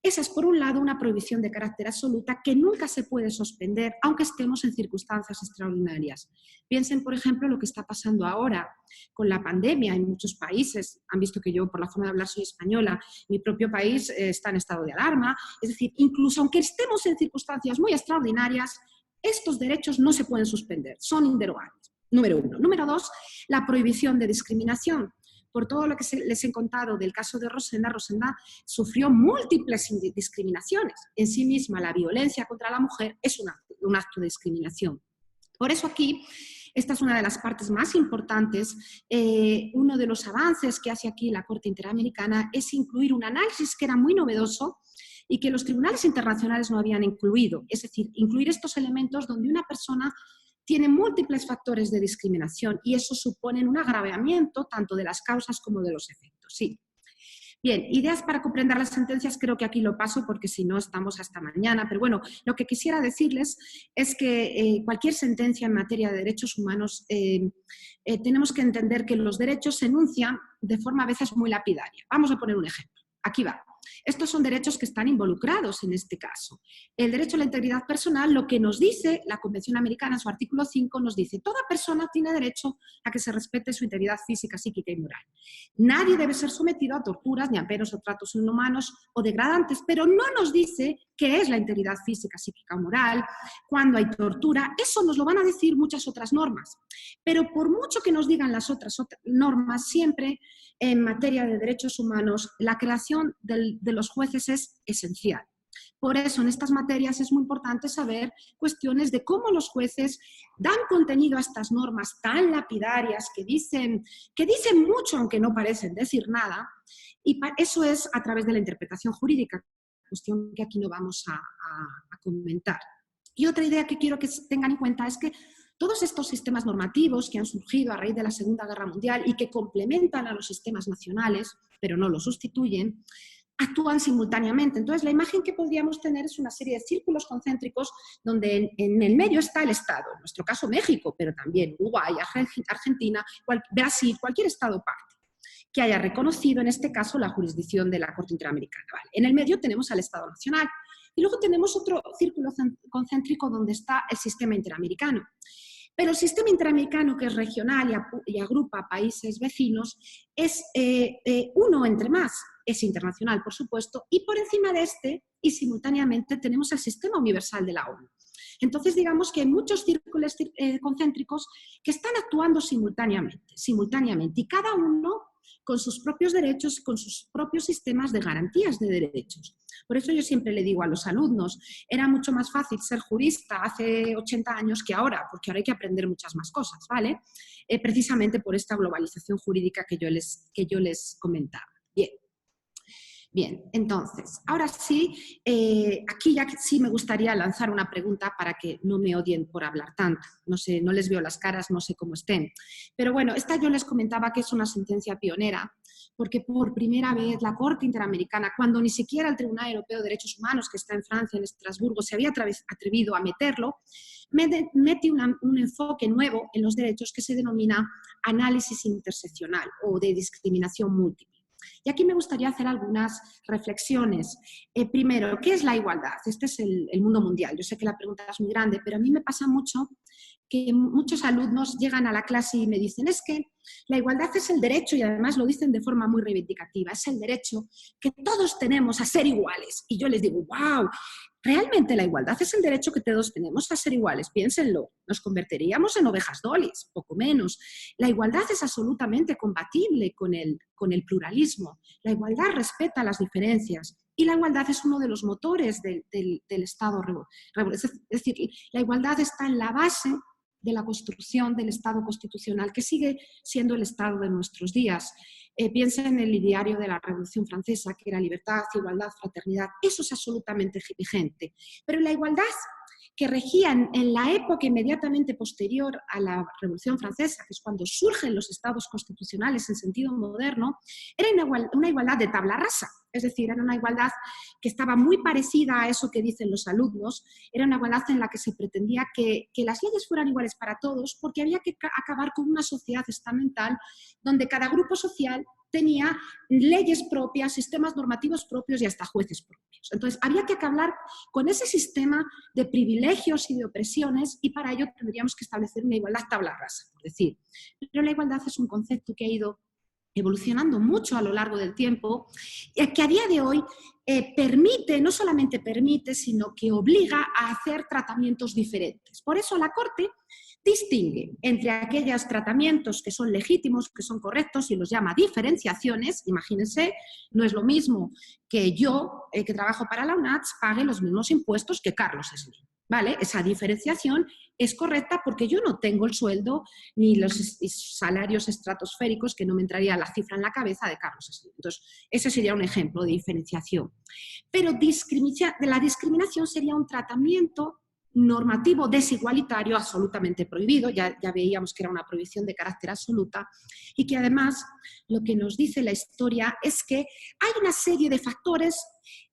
Esa es, por un lado, una prohibición de carácter absoluta que nunca se puede suspender, aunque estemos en circunstancias extraordinarias. Piensen, por ejemplo, lo que está pasando ahora con la pandemia en muchos países. Han visto que yo, por la forma de hablar, soy española. Mi propio país está en estado de alarma. Es decir, incluso aunque estemos en circunstancias muy extraordinarias, estos derechos no se pueden suspender, son inderogables. Número uno. Número dos, la prohibición de discriminación. Por todo lo que les he contado del caso de Rosenda, Rosenda sufrió múltiples discriminaciones. En sí misma, la violencia contra la mujer es un acto de discriminación. Por eso aquí, esta es una de las partes más importantes. Uno de los avances que hace aquí la Corte Interamericana es incluir un análisis que era muy novedoso, y que los tribunales internacionales no habían incluido. Es decir, incluir estos elementos donde una persona tiene múltiples factores de discriminación y eso supone un agravamiento tanto de las causas como de los efectos. Sí. Bien, ideas para comprender las sentencias, creo que aquí lo paso porque si no estamos hasta mañana, pero bueno, lo que quisiera decirles es que cualquier sentencia en materia de derechos humanos tenemos que entender que los derechos se enuncian de forma a veces muy lapidaria. Vamos a poner un ejemplo. Aquí va. Estos son derechos que están involucrados en este caso. El derecho a la integridad personal, lo que nos dice la Convención Americana en su artículo 5, nos dice toda persona tiene derecho a que se respete su integridad física, psíquica y moral. Nadie debe ser sometido a torturas, ni a penos o tratos inhumanos o degradantes, pero no nos dice qué es la integridad física, psíquica o moral, cuando hay tortura. Eso nos lo van a decir muchas otras normas. Pero por mucho que nos digan las otras normas, siempre en materia de derechos humanos, la creación de los jueces es esencial. Por eso, en estas materias es muy importante saber cuestiones de cómo los jueces dan contenido a estas normas tan lapidarias que dicen mucho, aunque no parecen decir nada, y eso es a través de la interpretación jurídica, cuestión que aquí no vamos a comentar. Y otra idea que quiero que tengan en cuenta es que todos estos sistemas normativos que han surgido a raíz de la Segunda Guerra Mundial y que complementan a los sistemas nacionales, pero no los sustituyen, actúan simultáneamente. Entonces, la imagen que podríamos tener es una serie de círculos concéntricos donde en el medio está el Estado, en nuestro caso México, pero también Uruguay, Argentina, Brasil, cualquier Estado parte, que haya reconocido en este caso la jurisdicción de la Corte Interamericana. Vale. En el medio tenemos al Estado Nacional y luego tenemos otro círculo concéntrico donde está el sistema interamericano. Pero el sistema interamericano, que es regional y agrupa países vecinos, es uno entre más. Es internacional, por supuesto, y por encima de este, y simultáneamente, tenemos el sistema universal de la ONU. Entonces, digamos que hay muchos círculos concéntricos que están actuando simultáneamente, y cada uno con sus propios derechos, con sus propios sistemas de garantías de derechos. Por eso yo siempre le digo a los alumnos, era mucho más fácil ser jurista hace 80 años que ahora, porque ahora hay que aprender muchas más cosas, ¿vale? Precisamente por esta globalización jurídica que yo les comentaba. Bien, entonces, ahora sí, aquí ya sí me gustaría lanzar una pregunta para que no me odien por hablar tanto. No sé, no les veo las caras, no sé cómo estén. Pero bueno, esta yo les comentaba que es una sentencia pionera, porque por primera vez la Corte Interamericana, cuando ni siquiera el Tribunal Europeo de Derechos Humanos, que está en Francia, en Estrasburgo, se había atrevido a meterlo, mete un enfoque nuevo en los derechos que se denomina análisis interseccional o de discriminación múltiple. Y aquí me gustaría hacer algunas reflexiones. Primero, ¿qué es la igualdad? Este es el mundo mundial. Yo sé que la pregunta es muy grande, pero a mí me pasa mucho que muchos alumnos llegan a la clase y me dicen, es que la igualdad es el derecho, y además lo dicen de forma muy reivindicativa, es el derecho que todos tenemos a ser iguales. Y yo les digo, wow, realmente la igualdad es el derecho que todos tenemos a ser iguales, piénsenlo, nos convertiríamos en ovejas dolis, poco menos. La igualdad es absolutamente compatible con el pluralismo, la igualdad respeta las diferencias y la igualdad es uno de los motores del Estado. Es decir, la igualdad está en la base de la construcción del Estado constitucional, que sigue siendo el Estado de nuestros días. Piensa en el ideario de la Revolución Francesa, que era libertad, igualdad, fraternidad. Eso es absolutamente vigente. Pero la igualdad que regía en la época inmediatamente posterior a la Revolución Francesa, que es cuando surgen los estados constitucionales en sentido moderno, era una igualdad de tabla rasa. Es decir, era una igualdad que estaba muy parecida a eso que dicen los alumnos, era una igualdad en la que se pretendía que las leyes fueran iguales para todos, porque había que acabar con una sociedad estamental donde cada grupo social tenía leyes propias, sistemas normativos propios y hasta jueces propios. Entonces, había que acabar con ese sistema de privilegios y de opresiones y para ello tendríamos que establecer una igualdad tabla rasa, por decir. Pero la igualdad es un concepto que ha ido evolucionando mucho a lo largo del tiempo, que a día de hoy permite, no solamente permite, sino que obliga a hacer tratamientos diferentes. Por eso la Corte distingue entre aquellos tratamientos que son legítimos, que son correctos, y los llama diferenciaciones. Imagínense, no es lo mismo que yo, que trabajo para la UNACHS, pague los mismos impuestos que Carlos Slim. ¿vale? Esa diferenciación es correcta porque yo no tengo el sueldo ni los salarios estratosféricos, que no me entraría la cifra en la cabeza, de Carlos Slim. Entonces, ese sería un ejemplo de diferenciación. Pero la discriminación sería un tratamiento normativo desigualitario absolutamente prohibido, ya veíamos que era una prohibición de carácter absoluta, y que además lo que nos dice la historia es que hay una serie de factores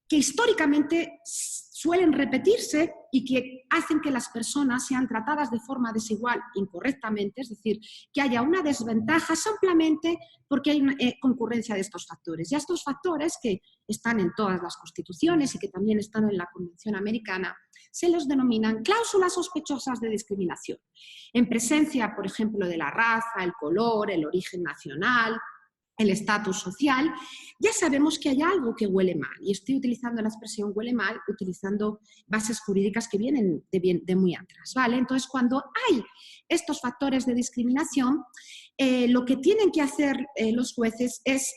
que históricamente suelen repetirse y que hacen que las personas sean tratadas de forma desigual incorrectamente, es decir, que haya una desventaja simplemente porque hay una concurrencia de estos factores. Y a estos factores, que están en todas las constituciones y que también están en la Convención Americana, se los denominan cláusulas sospechosas de discriminación. En presencia, por ejemplo, de la raza, el color, el origen nacional, el estatus social, ya sabemos que hay algo que huele mal. Y estoy utilizando la expresión huele mal, utilizando bases jurídicas que vienen de muy atrás, ¿vale? Entonces, cuando hay estos factores de discriminación, lo que tienen que hacer los jueces es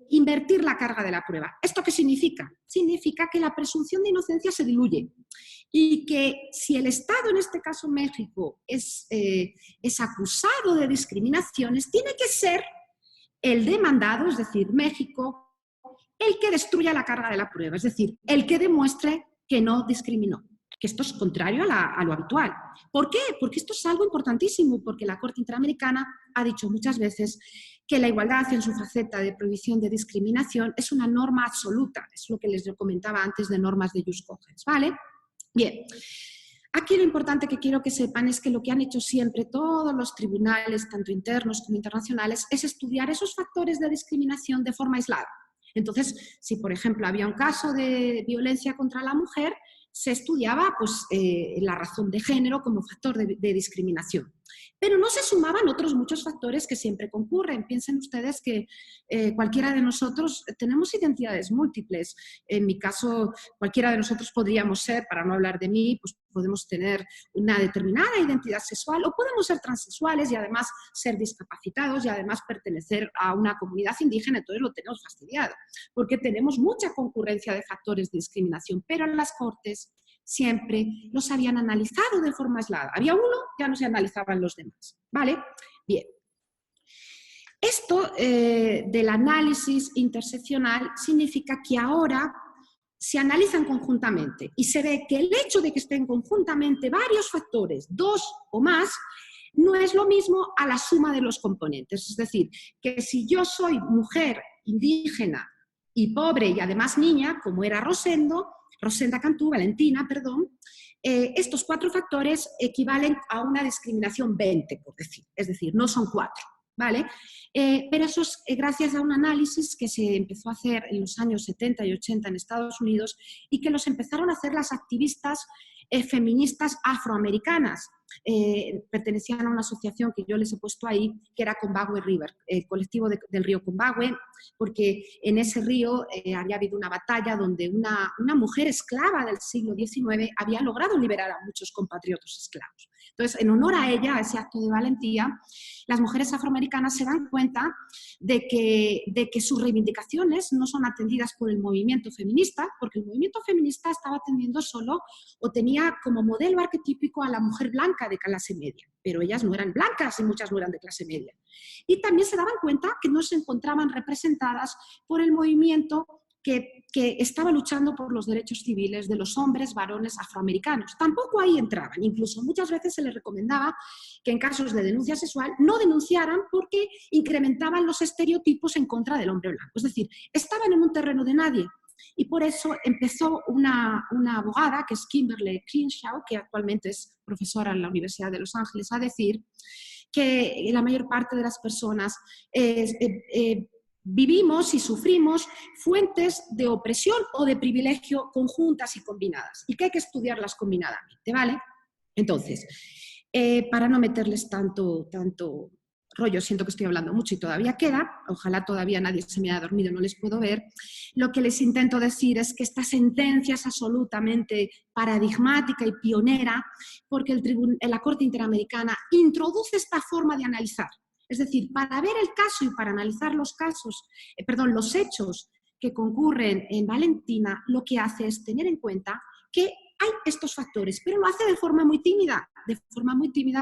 invertir la carga de la prueba. ¿Esto qué significa? Significa que la presunción de inocencia se diluye y que si el Estado, en este caso México, es acusado de discriminaciones, tiene que ser el demandado, es decir, México, el que destruya la carga de la prueba, es decir, el que demuestre que no discriminó, que esto es contrario a lo habitual. ¿Por qué? Porque esto es algo importantísimo, porque la Corte Interamericana ha dicho muchas veces que la igualdad en su faceta de prohibición de discriminación es una norma absoluta, es lo que les comentaba antes de normas de jus cogens, ¿vale? Bien. Aquí lo importante que quiero que sepan es que lo que han hecho siempre todos los tribunales, tanto internos como internacionales, es estudiar esos factores de discriminación de forma aislada. Entonces, si por ejemplo había un caso de violencia contra la mujer, se estudiaba pues, la razón de género como factor de discriminación. Pero no se sumaban otros muchos factores que siempre concurren. Piensen ustedes que cualquiera de nosotros tenemos identidades múltiples. En mi caso, cualquiera de nosotros podríamos ser, para no hablar de mí, pues podemos tener una determinada identidad sexual o podemos ser transexuales y además ser discapacitados y además pertenecer a una comunidad indígena. Entonces lo tenemos fastidiado porque tenemos mucha concurrencia de factores de discriminación, pero en las Cortes siempre los habían analizado de forma aislada. Había uno, ya no se analizaban los demás, ¿vale? Bien. Esto del análisis interseccional significa que ahora se analizan conjuntamente y se ve que el hecho de que estén conjuntamente varios factores, dos o más, no es lo mismo a la suma de los componentes. Es decir, que si yo soy mujer indígena y pobre y además niña, como era Rosenda Cantú, Valentina, perdón, estos 4 factores equivalen a una discriminación 20, por decir. Es decir, no son 4, ¿vale? Pero eso es gracias a un análisis que se empezó a hacer en los años 70 y 80 en Estados Unidos y que los empezaron a hacer las activistas feministas afroamericanas. Pertenecían a una asociación que yo les he puesto ahí, que era Combahue River, el colectivo del río Combahue, porque en ese río había habido una batalla donde una mujer esclava del siglo XIX había logrado liberar a muchos compatriotas esclavos. Entonces, en honor a ella, a ese acto de valentía, las mujeres afroamericanas se dan cuenta de que sus reivindicaciones no son atendidas por el movimiento feminista, porque el movimiento feminista estaba atendiendo solo o tenía como modelo arquetípico a la mujer blanca de clase media, pero ellas no eran blancas y muchas no eran de clase media. Y también se daban cuenta que no se encontraban representadas por el movimiento que estaba luchando por los derechos civiles de los hombres varones afroamericanos. Tampoco ahí entraban. Incluso muchas veces se les recomendaba que en casos de denuncia sexual no denunciaran porque incrementaban los estereotipos en contra del hombre blanco. Es decir, estaban en un terreno de nadie. Y por eso empezó una abogada, que es Kimberly Crenshaw, que actualmente es profesora en la Universidad de Los Ángeles, a decir que la mayor parte de las personas vivimos y sufrimos fuentes de opresión o de privilegio conjuntas y combinadas, y que hay que estudiarlas combinadamente, ¿vale? Entonces, para no meterles tanto rollo, siento que estoy hablando mucho y todavía queda, ojalá todavía nadie se me haya dormido, no les puedo ver, lo que les intento decir es que esta sentencia es absolutamente paradigmática y pionera porque la Corte Interamericana introduce esta forma de analizar. Es decir, para ver el caso y para analizar los hechos que concurren en Valentina, lo que hace es tener en cuenta que hay estos factores, pero lo hace de forma muy tímida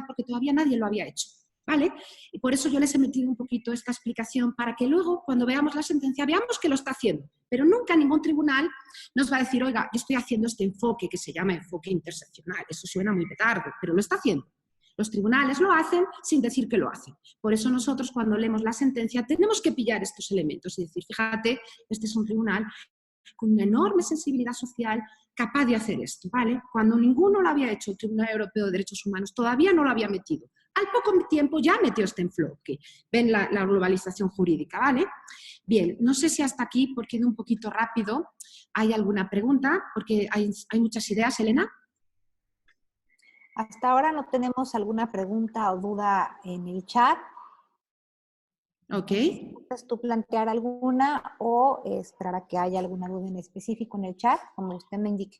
porque todavía nadie lo había hecho, ¿vale? Y por eso yo les he metido un poquito esta explicación para que luego, cuando veamos la sentencia, veamos que lo está haciendo. Pero nunca ningún tribunal nos va a decir, oiga, yo estoy haciendo este enfoque que se llama enfoque interseccional. Eso suena muy petardo, pero lo está haciendo. Los tribunales lo hacen sin decir que lo hacen. Por eso nosotros, cuando leemos la sentencia, tenemos que pillar estos elementos y decir, fíjate, este es un tribunal con una enorme sensibilidad social, capaz de hacer esto, ¿vale? Cuando ninguno lo había hecho, el Tribunal Europeo de Derechos Humanos todavía no lo había metido. Al poco tiempo ya metió este enfoque. Ven la globalización jurídica, ¿vale? Bien, no sé si hasta aquí, porque he ido un poquito rápido, hay alguna pregunta, porque hay muchas ideas, Elena. Hasta ahora no tenemos alguna pregunta o duda en el chat. Ok. ¿Puedes tú plantear alguna o esperar a que haya alguna duda en específico en el chat, como usted me indique?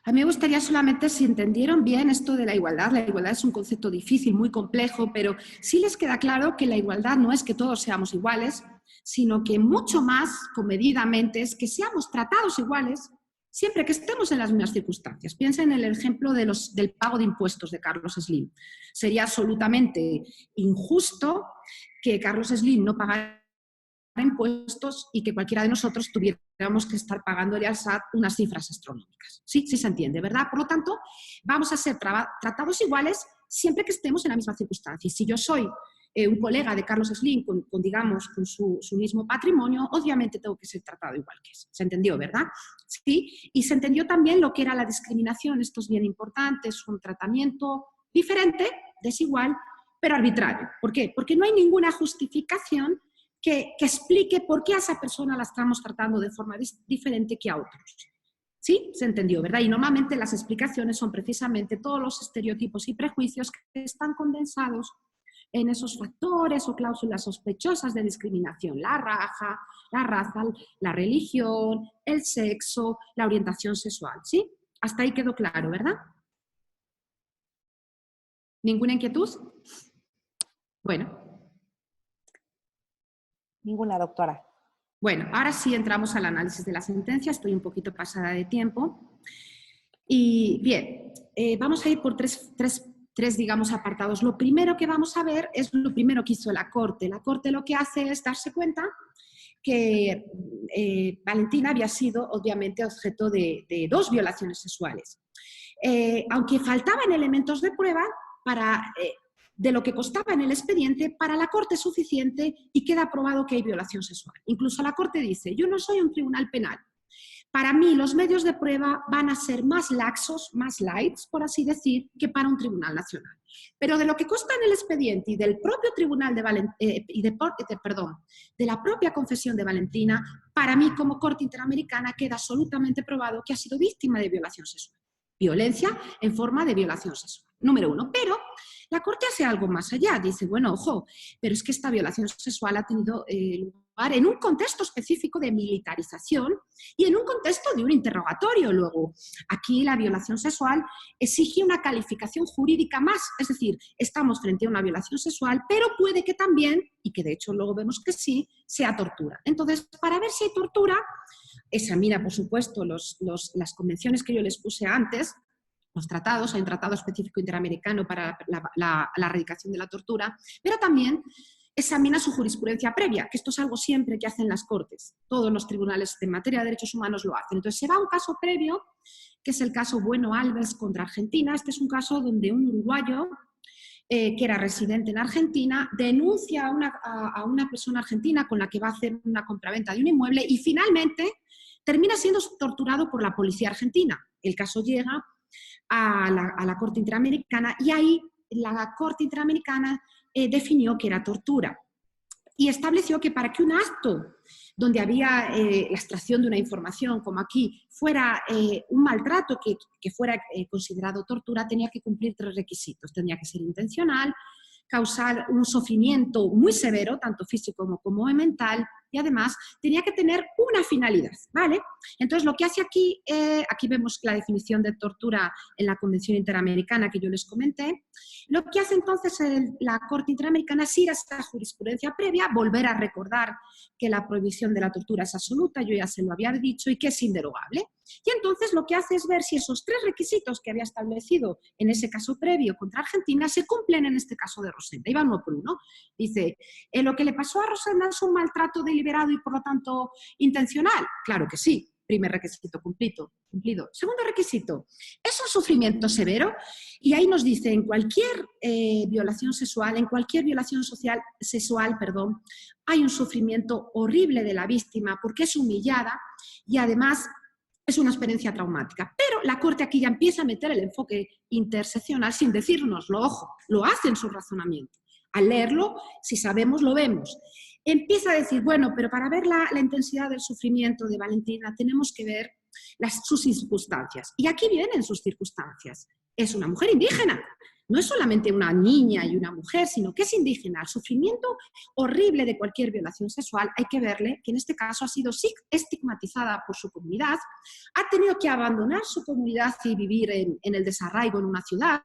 A mí me gustaría solamente si entendieron bien esto de la igualdad. La igualdad es un concepto difícil, muy complejo, pero sí les queda claro que la igualdad no es que todos seamos iguales, sino que mucho más comedidamente es que seamos tratados iguales siempre que estemos en las mismas circunstancias. Piensen en el ejemplo del pago de impuestos de Carlos Slim. Sería absolutamente injusto que Carlos Slim no pagara impuestos y que cualquiera de nosotros tuviéramos que estar pagándole al SAT unas cifras astronómicas. Sí, sí se entiende, ¿verdad? Por lo tanto, vamos a ser tratados iguales siempre que estemos en la misma circunstancia. Y si yo soy un colega de Carlos Slim digamos, con su mismo patrimonio, obviamente tengo que ser tratado igual que él. ¿Se entendió, verdad? Sí. Y se entendió también lo que era la discriminación. Esto es bien importante, es un tratamiento diferente, desigual, pero arbitrario. ¿Por qué? Porque no hay ninguna justificación que explique por qué a esa persona la estamos tratando de forma diferente que a otros. ¿Sí? Se entendió, ¿verdad? Y normalmente las explicaciones son precisamente todos los estereotipos y prejuicios que están condensados en esos factores o cláusulas sospechosas de discriminación. La raza, la religión, el sexo, la orientación sexual. ¿Sí? Hasta ahí quedó claro, ¿verdad? ¿Ninguna inquietud? Bueno. Ninguna, doctora. Bueno, ahora sí entramos al análisis de la sentencia. Estoy un poquito pasada de tiempo. Y bien, vamos a ir por tres, digamos, apartados. Lo primero que vamos a ver es lo primero que hizo la Corte. La Corte lo que hace es darse cuenta que Valentina había sido, obviamente, objeto de 2 violaciones sexuales. Aunque faltaban elementos de prueba de lo que constaba en el expediente, para la Corte es suficiente y queda probado que hay violación sexual. Incluso la Corte dice, yo no soy un tribunal penal. Para mí los medios de prueba van a ser más laxos, más lights, por así decir, que para un tribunal nacional. Pero de lo que consta en el expediente y del propio tribunal de la propia confesión de Valentina, para mí como Corte Interamericana queda absolutamente probado que ha sido víctima de violación sexual. Violencia en forma de violación sexual. Número 1. Pero la Corte hace algo más allá. Dice, bueno, ojo, pero es que esta violación sexual ha tenido lugar en un contexto específico de militarización y en un contexto de un interrogatorio. Luego, aquí la violación sexual exige una calificación jurídica más. Es decir, estamos frente a una violación sexual, pero puede que también, y que de hecho luego vemos que sí, sea tortura. Entonces, para ver si hay tortura, examina, por supuesto, las convenciones que yo les puse antes, los tratados, hay un tratado específico interamericano para la erradicación de la tortura, pero también examina su jurisprudencia previa, que esto es algo siempre que hacen las Cortes. Todos los tribunales en materia de derechos humanos lo hacen. Entonces se va a un caso previo, que es el caso Bueno Alves contra Argentina. Este es un caso donde un uruguayo que era residente en Argentina denuncia a una persona argentina con la que va a hacer una compraventa de un inmueble y finalmente termina siendo torturado por la policía argentina. El caso llega a la Corte Interamericana y ahí la Corte Interamericana definió que era tortura y estableció que para que un acto donde había la extracción de una información, como aquí, fuera un maltrato que fuera considerado tortura, tenía que cumplir 3 requisitos. Tenía que ser intencional, causar un sufrimiento muy severo, tanto físico como mental, y además tenía que tener una finalidad, ¿vale? Entonces, lo que hace aquí, aquí vemos la definición de tortura en la Convención Interamericana que yo les comenté. Lo que hace entonces la Corte Interamericana es ir a esta jurisprudencia previa, volver a recordar que la prohibición de la tortura es absoluta, yo ya se lo había dicho, y que es inderogable. Y entonces lo que hace es ver si esos 3 requisitos que había establecido en ese caso previo contra Argentina se cumplen en este caso de Rosenda. Y va uno por uno. Dice, ¿lo que le pasó a Rosenda es un maltrato deliberado y por lo tanto intencional? Claro que sí. Primer requisito cumplido. Segundo requisito, ¿es un sufrimiento severo? Y ahí nos dice, en cualquier violación sexual, hay un sufrimiento horrible de la víctima porque es humillada y además es una experiencia traumática. Pero la Corte aquí ya empieza a meter el enfoque interseccional sin decírnoslo, ojo, lo hace en su razonamiento. Al leerlo, si sabemos, lo vemos. Empieza a decir, bueno, pero para ver la intensidad del sufrimiento de Valentina tenemos que ver sus circunstancias. Y aquí vienen sus circunstancias. Es una mujer indígena. No es solamente una niña y una mujer, sino que es indígena. El sufrimiento horrible de cualquier violación sexual hay que verle que en este caso ha sido estigmatizada por su comunidad, ha tenido que abandonar su comunidad y vivir en el desarraigo en una ciudad.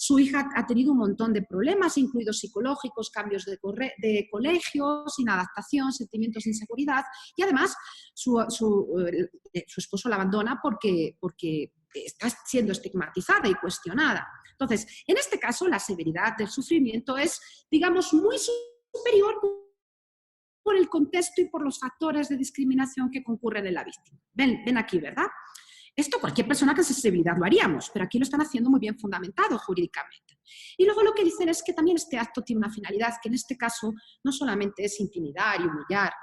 Su hija ha tenido un montón de problemas, incluidos psicológicos, cambios de colegio, sin adaptación, sentimientos de inseguridad, y además su esposo la abandona porque está siendo estigmatizada y cuestionada. Entonces, en este caso, la severidad del sufrimiento es, digamos, muy superior por el contexto y por los factores de discriminación que concurren en la víctima. Ven aquí, ¿verdad? Esto cualquier persona con sensibilidad lo haríamos, pero aquí lo están haciendo muy bien fundamentado jurídicamente. Y luego lo que dicen es que también este acto tiene una finalidad, que en este caso no solamente es intimidar y humillar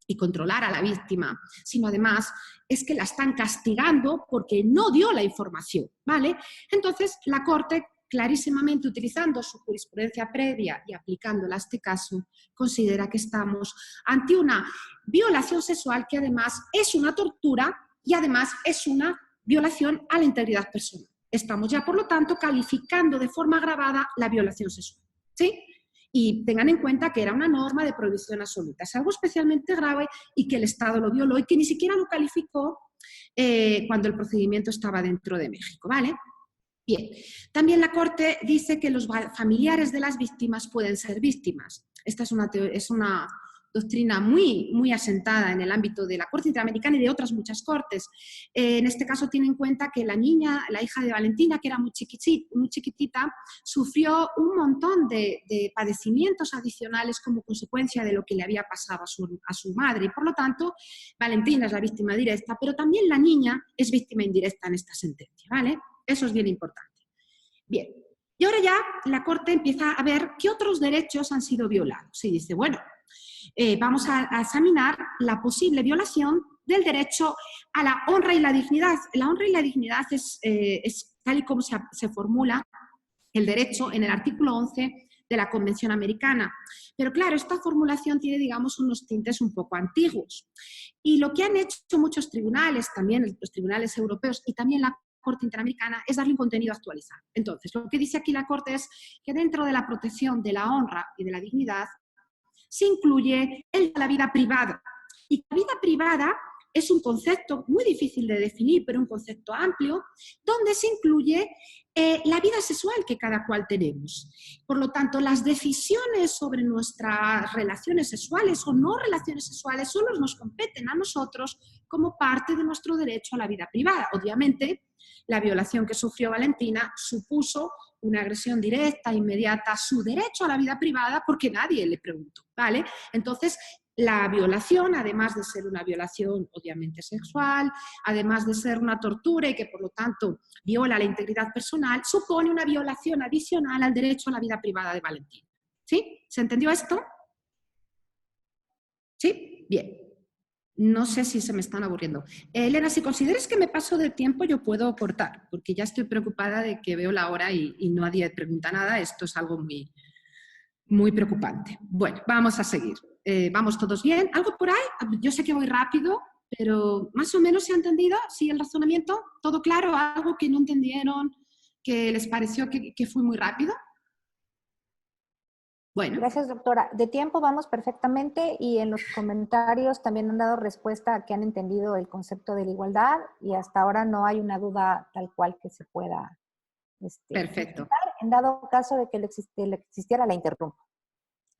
y controlar a la víctima, sino además es que la están castigando porque no dio la información, ¿vale? Entonces la Corte, clarísimamente utilizando su jurisprudencia previa y aplicándola a este caso, considera que estamos ante una violación sexual que además es una tortura y además es una violación a la integridad personal. Estamos ya, por lo tanto, calificando de forma agravada la violación sexual, ¿sí? Y tengan en cuenta que era una norma de prohibición absoluta. Es algo especialmente grave y que el Estado lo violó y que ni siquiera lo calificó cuando el procedimiento estaba dentro de México, ¿vale? Bien. También la Corte dice que los familiares de las víctimas pueden ser víctimas. Esta es una doctrina muy asentada en el ámbito de la Corte Interamericana y de otras muchas cortes. En este caso tiene en cuenta que la niña, la hija de Valentina, que era muy chiquitita, sufrió un montón de padecimientos adicionales como consecuencia de lo que le había pasado a su madre. Y por lo tanto, Valentina es la víctima directa, pero también la niña es víctima indirecta en esta sentencia, ¿vale? Eso es bien importante. Bien. Y ahora ya la Corte empieza a ver qué otros derechos han sido violados. Y dice, bueno, vamos a examinar la posible violación del derecho a la honra y la dignidad. La honra y la dignidad es tal y como se formula el derecho en el artículo 11 de la Convención Americana. Pero claro, esta formulación tiene, digamos, unos tintes un poco antiguos. Y lo que han hecho muchos tribunales, también los tribunales europeos y también la Corte Interamericana, es darle un contenido actualizado. Entonces, lo que dice aquí la Corte es que dentro de la protección de la honra y de la dignidad se incluye la vida privada. Y la vida privada es un concepto muy difícil de definir, pero un concepto amplio, donde se incluye la vida sexual que cada cual tenemos. Por lo tanto, las decisiones sobre nuestras relaciones sexuales o no relaciones sexuales solo nos competen a nosotros como parte de nuestro derecho a la vida privada. Obviamente, la violación que sufrió Valentina supuso una agresión directa, inmediata a su derecho a la vida privada porque nadie le preguntó, ¿vale? Entonces, la violación, además de ser una violación obviamente sexual, además de ser una tortura y que por lo tanto viola la integridad personal, supone una violación adicional al derecho a la vida privada de Valentina. ¿Sí? ¿Se entendió esto? ¿Sí? Bien. No sé si se me están aburriendo. Elena, si consideres que me paso de tiempo, yo puedo cortar, porque ya estoy preocupada de que veo la hora y nadie pregunta nada. Esto es algo muy preocupante. Bueno, vamos a seguir. ¿Vamos todos bien? ¿Algo por ahí? Yo sé que voy rápido, pero más o menos se ha entendido. ¿Sí, el razonamiento? ¿Todo claro? ¿Algo que no entendieron, que les pareció que fue muy rápido? Bueno. Gracias, doctora. De tiempo vamos perfectamente y en los comentarios también han dado respuesta a que han entendido el concepto de la igualdad y hasta ahora no hay una duda tal cual que se pueda perfecto. En dado caso de que le existiera, la interrumpo.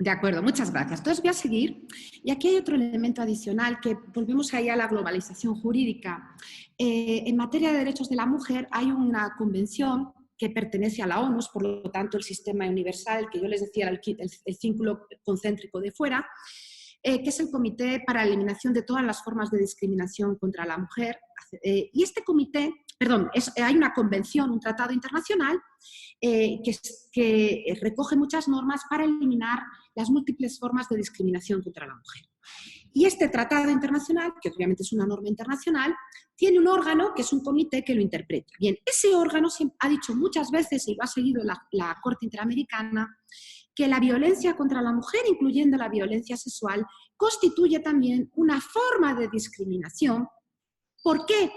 De acuerdo, muchas gracias. Entonces voy a seguir. Y aquí hay otro elemento adicional que volvemos ahí a la globalización jurídica. En materia de derechos de la mujer hay una convención que pertenece a la ONU, por lo tanto el sistema universal, que yo les decía era el círculo concéntrico de fuera, que es el Comité para la Eliminación de todas las formas de discriminación contra la mujer. Y este comité, hay una convención, un tratado internacional que recoge muchas normas para eliminar las múltiples formas de discriminación contra la mujer. Y este tratado internacional, que obviamente es una norma internacional, tiene un órgano que es un comité que lo interpreta. Bien, ese órgano ha dicho muchas veces, y lo ha seguido la Corte Interamericana, que la violencia contra la mujer, incluyendo la violencia sexual, constituye también una forma de discriminación. ¿Por qué?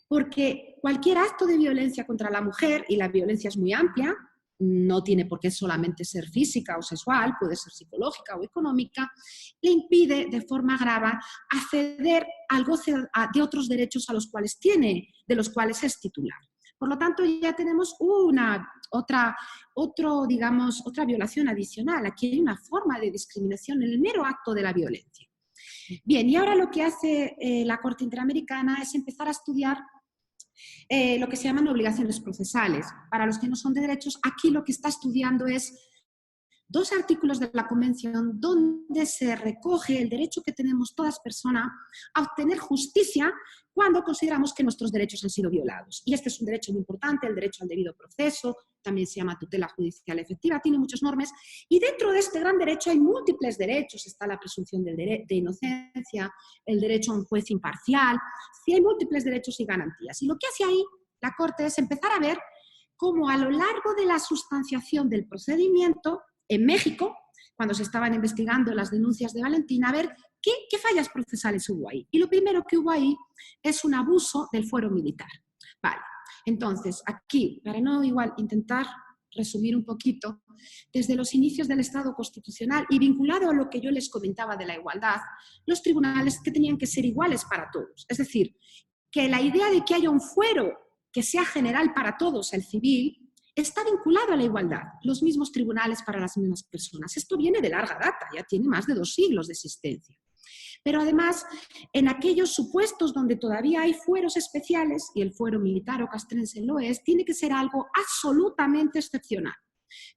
Porque cualquier acto de violencia contra la mujer, y la violencia es muy amplia, no tiene por qué solamente ser física o sexual, puede ser psicológica o económica, le impide de forma grave acceder al goce de otros derechos de los cuales es titular. Por lo tanto, ya tenemos otra violación adicional. Aquí hay una forma de discriminación en el mero acto de la violencia. Bien, y ahora lo que hace la Corte Interamericana es empezar a estudiar lo que se llaman obligaciones procesales. Para los que no son de derechos, aquí lo que está estudiando es 2 artículos de la Convención donde se recoge el derecho que tenemos todas personas a obtener justicia cuando consideramos que nuestros derechos han sido violados. Y este es un derecho muy importante, el derecho al debido proceso, también se llama tutela judicial efectiva, tiene muchas normas. Y dentro de este gran derecho hay múltiples derechos. Está la presunción de inocencia, el derecho a un juez imparcial. Sí, hay múltiples derechos y garantías. Y lo que hace ahí la Corte es empezar a ver cómo a lo largo de la sustanciación del procedimiento, en México, cuando se estaban investigando las denuncias de Valentina, a ver qué fallas procesales hubo ahí. Y lo primero que hubo ahí es un abuso del fuero militar. Vale, entonces aquí, para no igual intentar resumir un poquito, desde los inicios del Estado constitucional y vinculado a lo que yo les comentaba de la igualdad, los tribunales que tenían que ser iguales para todos. Es decir, que la idea de que haya un fuero que sea general para todos, el civil, está vinculado a la igualdad, los mismos tribunales para las mismas personas. Esto viene de larga data, ya tiene más de 2 siglos de existencia. Pero además, en aquellos supuestos donde todavía hay fueros especiales, y el fuero militar o castrense lo es, tiene que ser algo absolutamente excepcional.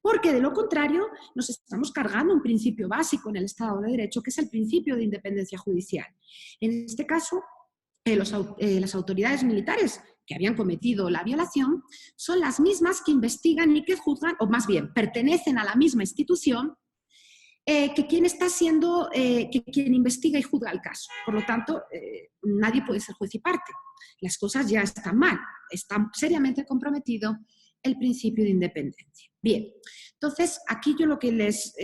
Porque de lo contrario, nos estamos cargando un principio básico en el Estado de Derecho, que es el principio de independencia judicial. En este caso, las autoridades militares que habían cometido la violación son las mismas que investigan y que juzgan, o más bien, pertenecen a la misma institución que quien investiga y juzga el caso. Por lo tanto, nadie puede ser juez y parte. Las cosas ya están mal, está seriamente comprometido el principio de independencia. Bien, entonces aquí yo lo que les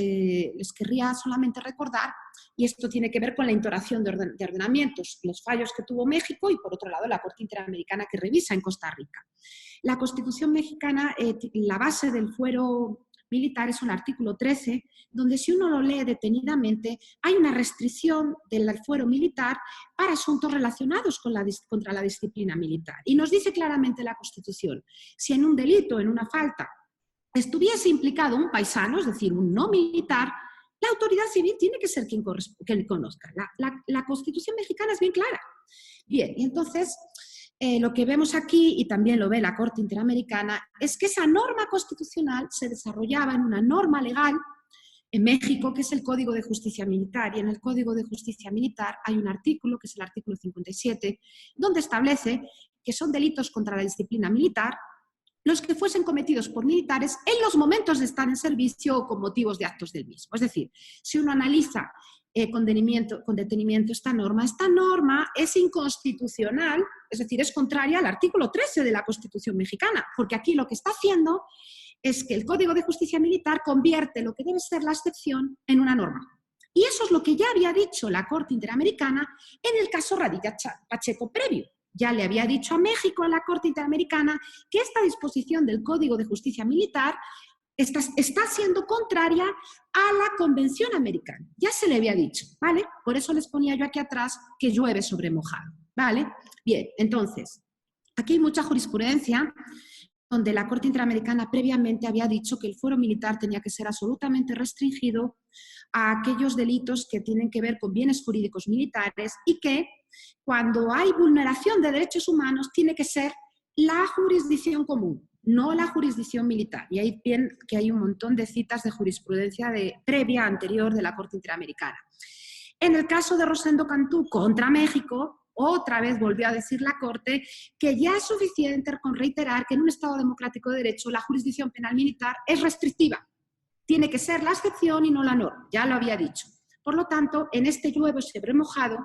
querría solamente recordar, y esto tiene que ver con la instauración de ordenamientos, los fallos que tuvo México y por otro lado la Corte Interamericana que revisa en Costa Rica. La Constitución mexicana, la base del fuero militar es un artículo 13, donde si uno lo lee detenidamente, hay una restricción del fuero militar para asuntos relacionados contra la disciplina militar. Y nos dice claramente la Constitución, si en un delito, en una falta, estuviese implicado un paisano, es decir, un no militar, la autoridad civil tiene que ser quien conozca. La Constitución mexicana es bien clara. Bien, y entonces lo que vemos aquí, y también lo ve la Corte Interamericana, es que esa norma constitucional se desarrollaba en una norma legal en México, que es el Código de Justicia Militar. Y en el Código de Justicia Militar hay un artículo, que es el artículo 57, donde establece que son delitos contra la disciplina militar los que fuesen cometidos por militares en los momentos de estar en servicio o con motivos de actos del mismo. Es decir, si uno analiza con detenimiento esta norma es inconstitucional, es decir, es contraria al artículo 13 de la Constitución mexicana, porque aquí lo que está haciendo es que el Código de Justicia Militar convierte lo que debe ser la excepción en una norma. Y eso es lo que ya había dicho la Corte Interamericana en el caso Radilla Pacheco previo. Ya le había dicho a México en la Corte Interamericana que esta disposición del Código de Justicia Militar está siendo contraria a la Convención Americana. Ya se le había dicho, ¿vale? Por eso les ponía yo aquí atrás que llueve sobre mojado, ¿vale? Bien, entonces, aquí hay mucha jurisprudencia donde la Corte Interamericana previamente había dicho que el fuero militar tenía que ser absolutamente restringido a aquellos delitos que tienen que ver con bienes jurídicos militares y que cuando hay vulneración de derechos humanos tiene que ser la jurisdicción común, no la jurisdicción militar. Y ahí bien que hay un montón de citas de jurisprudencia previa, anterior de la Corte Interamericana. En el caso de Rosendo Cantú contra México, otra vez volvió a decir la Corte que ya es suficiente con reiterar que en un Estado democrático de derecho la jurisdicción penal militar es restrictiva. Tiene que ser la excepción y no la norma, ya lo había dicho. Por lo tanto, en este llueve sobre mojado,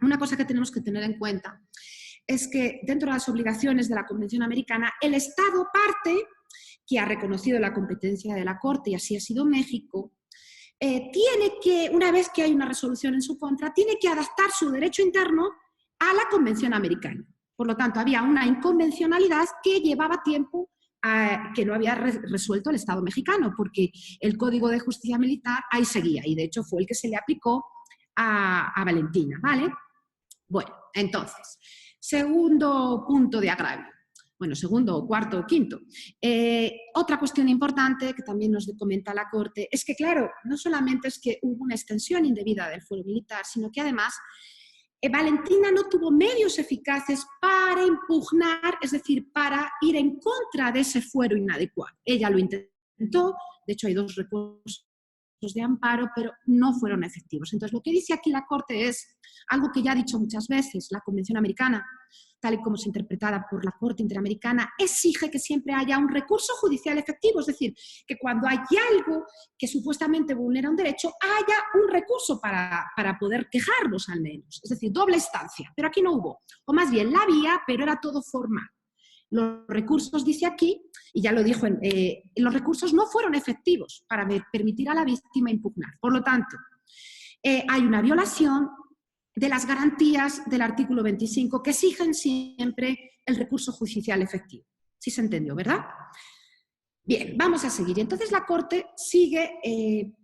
una cosa que tenemos que tener en cuenta es que dentro de las obligaciones de la Convención Americana, el Estado parte, que ha reconocido la competencia de la Corte y así ha sido México, tiene que, una vez que hay una resolución en su contra, tiene que adaptar su derecho interno a la Convención Americana. Por lo tanto, había una inconvencionalidad que llevaba tiempo que no había resuelto el Estado mexicano, porque el Código de Justicia Militar ahí seguía, y de hecho fue el que se le aplicó a Valentina, ¿vale? Bueno, entonces, segundo punto de agravio. Bueno, segundo, cuarto, quinto. Otra cuestión importante que también nos comenta la Corte es que, claro, no solamente es que hubo una extensión indebida del fuero militar, sino que además Valentina no tuvo medios eficaces para impugnar, es decir, para ir en contra de ese fuero inadecuado. Ella lo intentó, de hecho hay 2 recursos de amparo, pero no fueron efectivos. Entonces, lo que dice aquí la Corte es algo que ya ha dicho muchas veces la Convención Americana, tal y como es interpretada por la Corte Interamericana, exige que siempre haya un recurso judicial efectivo, es decir, que cuando hay algo que supuestamente vulnera un derecho, haya un recurso para poder quejarnos al menos, es decir, doble instancia, pero aquí no hubo, o más bien la había, pero era todo formal. Los recursos, dice aquí, y ya lo dijo, los recursos no fueron efectivos para permitir a la víctima impugnar. Por lo tanto, hay una violación de las garantías del artículo 25 que exigen siempre el recurso judicial efectivo. ¿Sí se entendió, verdad? Bien, vamos a seguir. Entonces la Corte sigue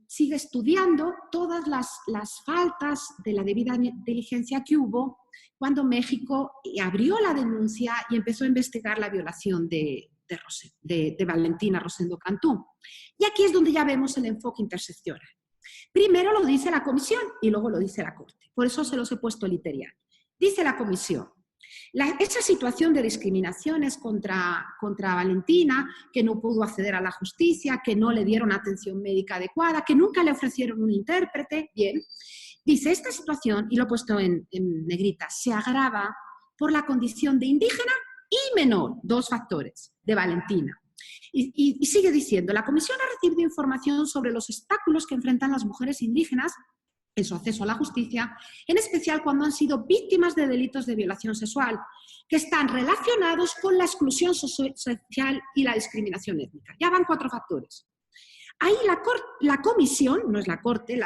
estudiando todas las faltas de la debida diligencia que hubo cuando México abrió la denuncia y empezó a investigar la violación de Valentina Rosendo Cantú. Y aquí es donde ya vemos el enfoque interseccional. Primero lo dice la Comisión y luego lo dice la Corte. Por eso se los he puesto literal. Dice la Comisión, esa situación de discriminaciones contra Valentina, que no pudo acceder a la justicia, que no le dieron atención médica adecuada, que nunca le ofrecieron un intérprete, bien, dice, esta situación, y lo he puesto en negrita, se agrava por la condición de indígena y menor, 2 factores, de Valentina. Y sigue diciendo, la Comisión ha recibido información sobre los obstáculos que enfrentan las mujeres indígenas en su acceso a la justicia, en especial cuando han sido víctimas de delitos de violación sexual, que están relacionados con la exclusión social y la discriminación étnica. Ya van 4 factores. Ahí la Comisión, no es la Corte,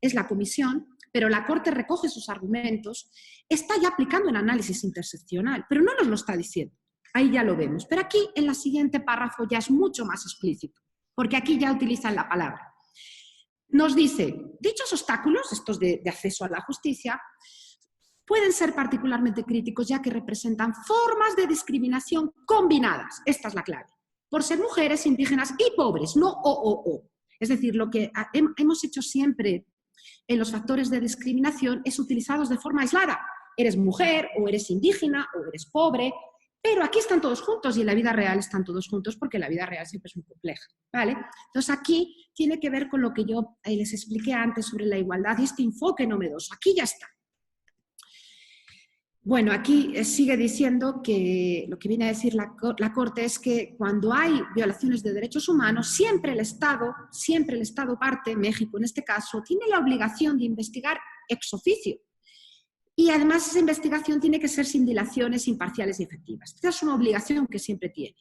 es la Comisión, pero la Corte recoge sus argumentos, está ya aplicando un análisis interseccional, pero no nos lo está diciendo. Ahí ya lo vemos. Pero aquí, en el siguiente párrafo, ya es mucho más explícito, porque aquí ya utilizan la palabra. Nos dice, dichos obstáculos, estos de acceso a la justicia, pueden ser particularmente críticos ya que representan formas de discriminación combinadas. Esta es la clave. Por ser mujeres, indígenas y pobres, no o. Es decir, lo que hemos hecho siempre en los factores de discriminación es utilizarlos de forma aislada. Eres mujer, o eres indígena, o eres pobre, pero aquí están todos juntos y en la vida real están todos juntos porque la vida real siempre es muy compleja, ¿vale? Entonces aquí tiene que ver con lo que yo les expliqué antes sobre la igualdad y este enfoque novedoso. Aquí ya está. Bueno, aquí sigue diciendo que lo que viene a decir la Corte es que cuando hay violaciones de derechos humanos, siempre el Estado parte, México en este caso, tiene la obligación de investigar ex oficio. Y además esa investigación tiene que ser sin dilaciones, imparciales y efectivas. Esta es una obligación que siempre tiene.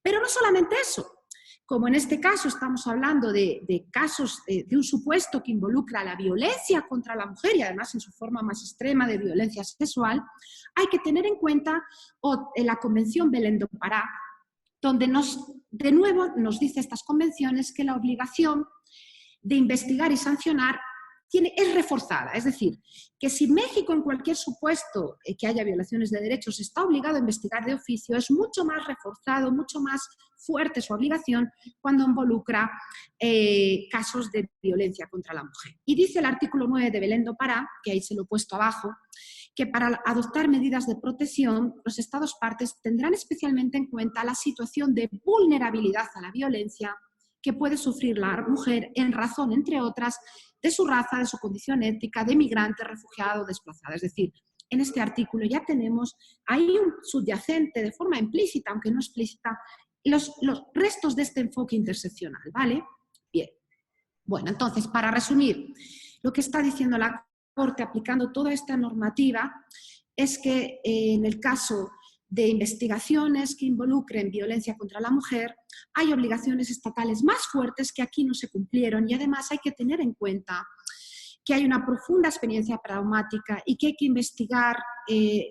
Pero no solamente eso. Como en este caso estamos hablando de casos de un supuesto que involucra la violencia contra la mujer y además en su forma más extrema de violencia sexual, hay que tener en cuenta la Convención Belén do Pará, donde de nuevo nos dice estas convenciones que la obligación de investigar y sancionar es reforzada. Es decir, que si México en cualquier supuesto que haya violaciones de derechos está obligado a investigar de oficio, es mucho más reforzado, mucho más fuerte su obligación cuando involucra casos de violencia contra la mujer. Y dice el artículo 9 de Belén do Pará, que ahí se lo he puesto abajo, que para adoptar medidas de protección, los Estados partes tendrán especialmente en cuenta la situación de vulnerabilidad a la violencia que puede sufrir la mujer en razón, entre otras, de su raza, de su condición étnica, de migrante, refugiado o desplazada. Es decir, en este artículo ya tenemos ahí un subyacente de forma implícita, aunque no explícita, los restos de este enfoque interseccional, ¿vale? Bien. Bueno, entonces, para resumir, lo que está diciendo la Corte aplicando toda esta normativa es que en el caso de investigaciones que involucren violencia contra la mujer, hay obligaciones estatales más fuertes que aquí no se cumplieron y además hay que tener en cuenta que hay una profunda experiencia traumática y que hay que investigar, hay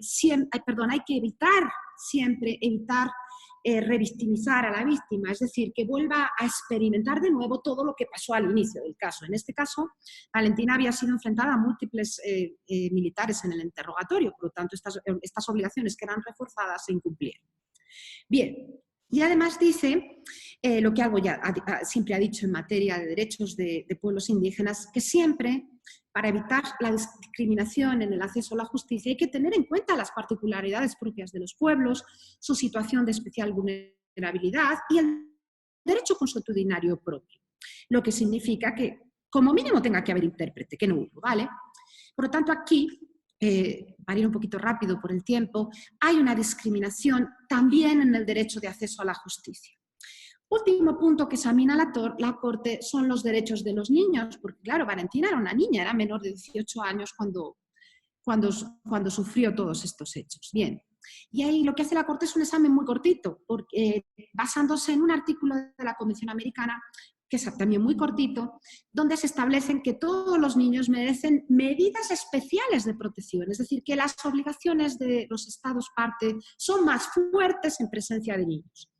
que evitar siempre revictimizar a la víctima, es decir, que vuelva a experimentar de nuevo todo lo que pasó al inicio del caso. En este caso, Valentina había sido enfrentada a múltiples militares en el interrogatorio, por lo tanto, estas obligaciones que eran reforzadas se incumplieron. Bien, y además dice, lo que algo ya siempre ha dicho en materia de derechos de pueblos indígenas, que siempre, para evitar la discriminación en el acceso a la justicia, hay que tener en cuenta las particularidades propias de los pueblos, su situación de especial vulnerabilidad y el derecho consuetudinario propio, lo que significa que como mínimo tenga que haber intérprete, que no hubo, ¿vale? Por lo tanto, aquí, para ir un poquito rápido por el tiempo, hay una discriminación también en el derecho de acceso a la justicia. Último punto que examina la Corte son los derechos de los niños, porque claro, Valentina era una niña, era menor de 18 años cuando sufrió todos estos hechos. Bien, y ahí lo que hace la Corte es un examen muy cortito, porque basándose en un artículo de la Convención Americana, que es también muy cortito, donde se establecen que todos los niños merecen medidas especiales de protección, es decir, que las obligaciones de los Estados parte son más fuertes en presencia de niños.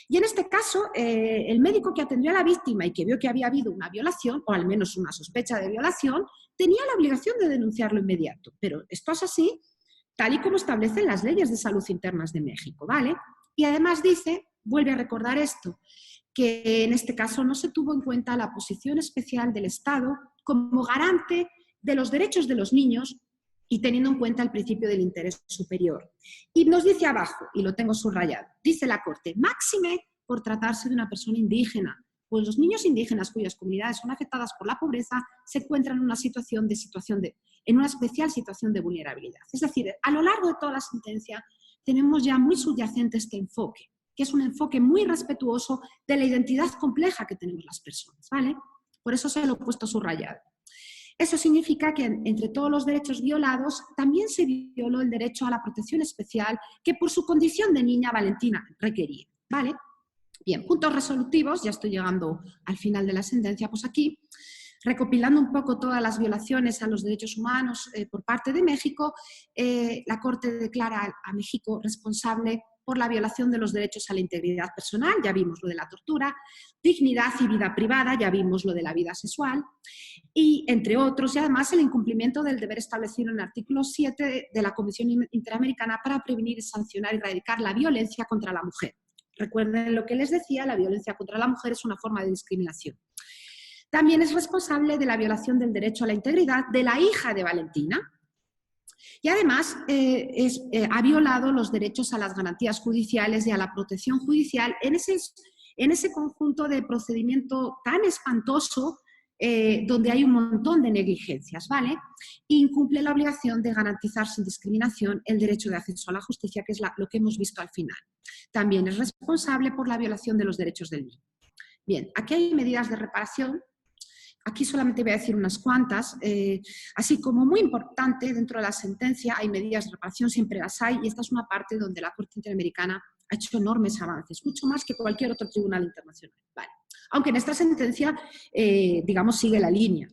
Y en este caso, el médico que atendió a la víctima y que vio que había habido una violación, o al menos una sospecha de violación, tenía la obligación de denunciarlo inmediato. Pero esto es así, tal y como establecen las leyes de salud internas de México, ¿vale? Y además dice, vuelve a recordar esto, que en este caso no se tuvo en cuenta la posición especial del Estado como garante de los derechos de los niños y teniendo en cuenta el principio del interés superior. Y nos dice abajo, y lo tengo subrayado, dice la Corte, máxime por tratarse de una persona indígena, pues los niños indígenas cuyas comunidades son afectadas por la pobreza se encuentran en una especial situación de vulnerabilidad. Es decir, a lo largo de toda la sentencia tenemos ya muy subyacente este enfoque, que es un enfoque muy respetuoso de la identidad compleja que tenemos las personas, ¿vale? Por eso se lo he puesto subrayado. Eso significa que entre todos los derechos violados también se violó el derecho a la protección especial que por su condición de niña Valentina requería, ¿vale? Bien, puntos resolutivos, ya estoy llegando al final de la sentencia, pues aquí, recopilando un poco todas las violaciones a los derechos humanos por parte de México, la Corte declara a México responsable por la violación de los derechos a la integridad personal, ya vimos lo de la tortura, dignidad y vida privada, ya vimos lo de la vida sexual, y entre otros, y además el incumplimiento del deber establecido en el artículo 7 de la Convención Interamericana para prevenir, sancionar y erradicar la violencia contra la mujer. Recuerden lo que les decía, la violencia contra la mujer es una forma de discriminación. También es responsable de la violación del derecho a la integridad de la hija de Valentina, y además ha violado los derechos a las garantías judiciales y a la protección judicial en ese conjunto de procedimiento tan espantoso donde hay un montón de negligencias, ¿vale? Incumple la obligación de garantizar sin discriminación el derecho de acceso a la justicia, que es lo que hemos visto al final. También es responsable por la violación de los derechos del niño. Bien, aquí hay medidas de reparación. Aquí solamente voy a decir unas cuantas, así como muy importante dentro de la sentencia hay medidas de reparación, siempre las hay, y esta es una parte donde la Corte Interamericana ha hecho enormes avances, mucho más que cualquier otro tribunal internacional. Vale. Aunque en esta sentencia, digamos, sigue la línea.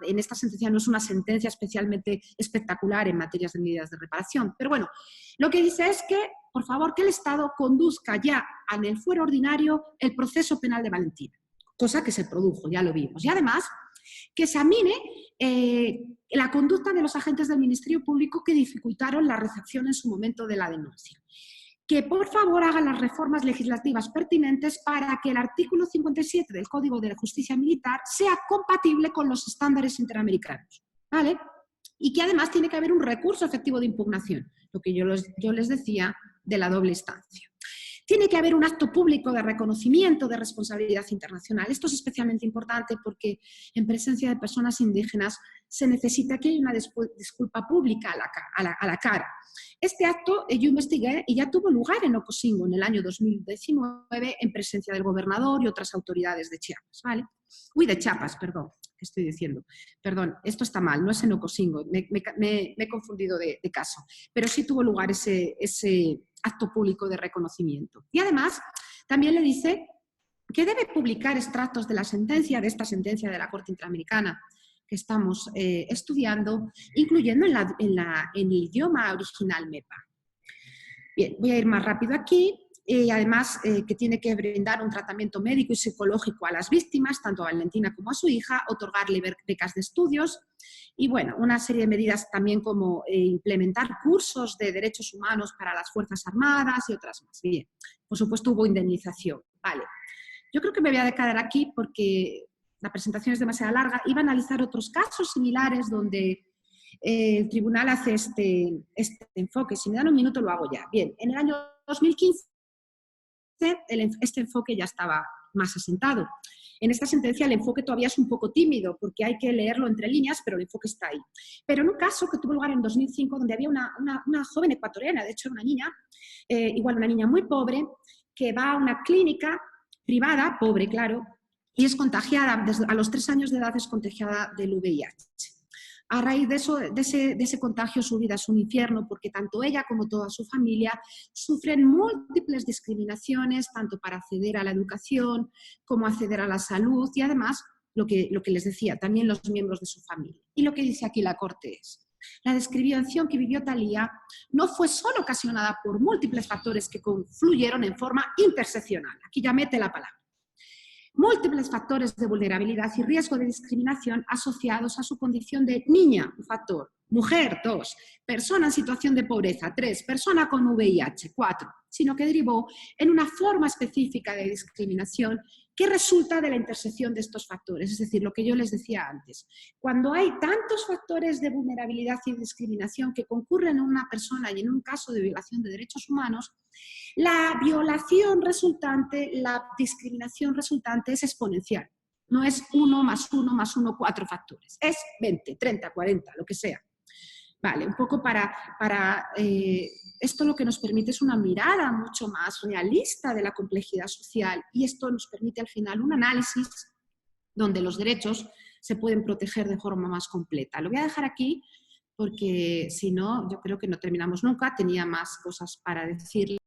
En esta sentencia no es una sentencia especialmente espectacular en materias de medidas de reparación, pero bueno, lo que dice es que, por favor, que el Estado conduzca ya en el fuero ordinario el proceso penal de Valentina. Cosa que se produjo, ya lo vimos. Y además, que examine la conducta de los agentes del Ministerio Público que dificultaron la recepción en su momento de la denuncia. Que por favor haga las reformas legislativas pertinentes para que el artículo 57 del Código de Justicia Militar sea compatible con los estándares interamericanos, ¿vale? Y que además tiene que haber un recurso efectivo de impugnación, lo que yo les decía de la doble instancia. Tiene que haber un acto público de reconocimiento de responsabilidad internacional. Esto es especialmente importante porque en presencia de personas indígenas se necesita que haya una disculpa pública a la cara. Este acto yo investigué y ya tuvo lugar en Ocosingo en el año 2019 en presencia del gobernador y otras autoridades de Chiapas, ¿vale? De Chiapas, perdón, ¿qué estoy diciendo? Perdón, esto está mal, no es en Ocosingo, me he confundido de caso, pero sí tuvo lugar ese acto público de reconocimiento. Y además, también le dice que debe publicar extractos de la sentencia, de esta sentencia de la Corte Interamericana que estamos estudiando, incluyendo en el idioma original MEPA. Bien, voy a ir más rápido aquí. Además, que tiene que brindar un tratamiento médico y psicológico a las víctimas, tanto a Valentina como a su hija, otorgarle becas de estudios y, bueno, una serie de medidas también como implementar cursos de derechos humanos para las Fuerzas Armadas y otras más. Bien, por supuesto hubo indemnización. Vale, yo creo que me voy a quedar aquí porque la presentación es demasiado larga. Iba a analizar otros casos similares donde el tribunal hace este enfoque. Si me dan un minuto lo hago ya. Bien, en el año 2015 este enfoque ya estaba más asentado. En esta sentencia el enfoque todavía es un poco tímido porque hay que leerlo entre líneas, pero el enfoque está ahí. Pero en un caso que tuvo lugar en 2005 donde había una joven ecuatoriana, de hecho una niña, igual una niña muy pobre, que va a una clínica privada, pobre claro, y es contagiada, a los 3 años de edad es contagiada del VIH. A raíz de ese contagio su vida es un infierno porque tanto ella como toda su familia sufren múltiples discriminaciones, tanto para acceder a la educación como acceder a la salud y además, lo que les decía, también los miembros de su familia. Y lo que dice aquí la Corte es: la discriminación que vivió Thalía no fue solo ocasionada por múltiples factores que confluyeron en forma interseccional. Aquí ya mete la palabra. Múltiples factores de vulnerabilidad y riesgo de discriminación asociados a su condición de niña, un factor, mujer, 2, persona en situación de pobreza, 3, persona con VIH, 4, sino que derivó en una forma específica de discriminación que resulta de la intersección de estos factores, es decir, lo que yo les decía antes. Cuando hay tantos factores de vulnerabilidad y discriminación que concurren en una persona y en un caso de violación de derechos humanos, la violación resultante, la discriminación resultante es exponencial. No es 1 más 1 más 1, 4 factores. Es 20, 30, 40, lo que sea. Vale, un poco esto lo que nos permite es una mirada mucho más realista de la complejidad social y esto nos permite al final un análisis donde los derechos se pueden proteger de forma más completa. Lo voy a dejar aquí porque si no, yo creo que no terminamos nunca. Tenía más cosas para decirle.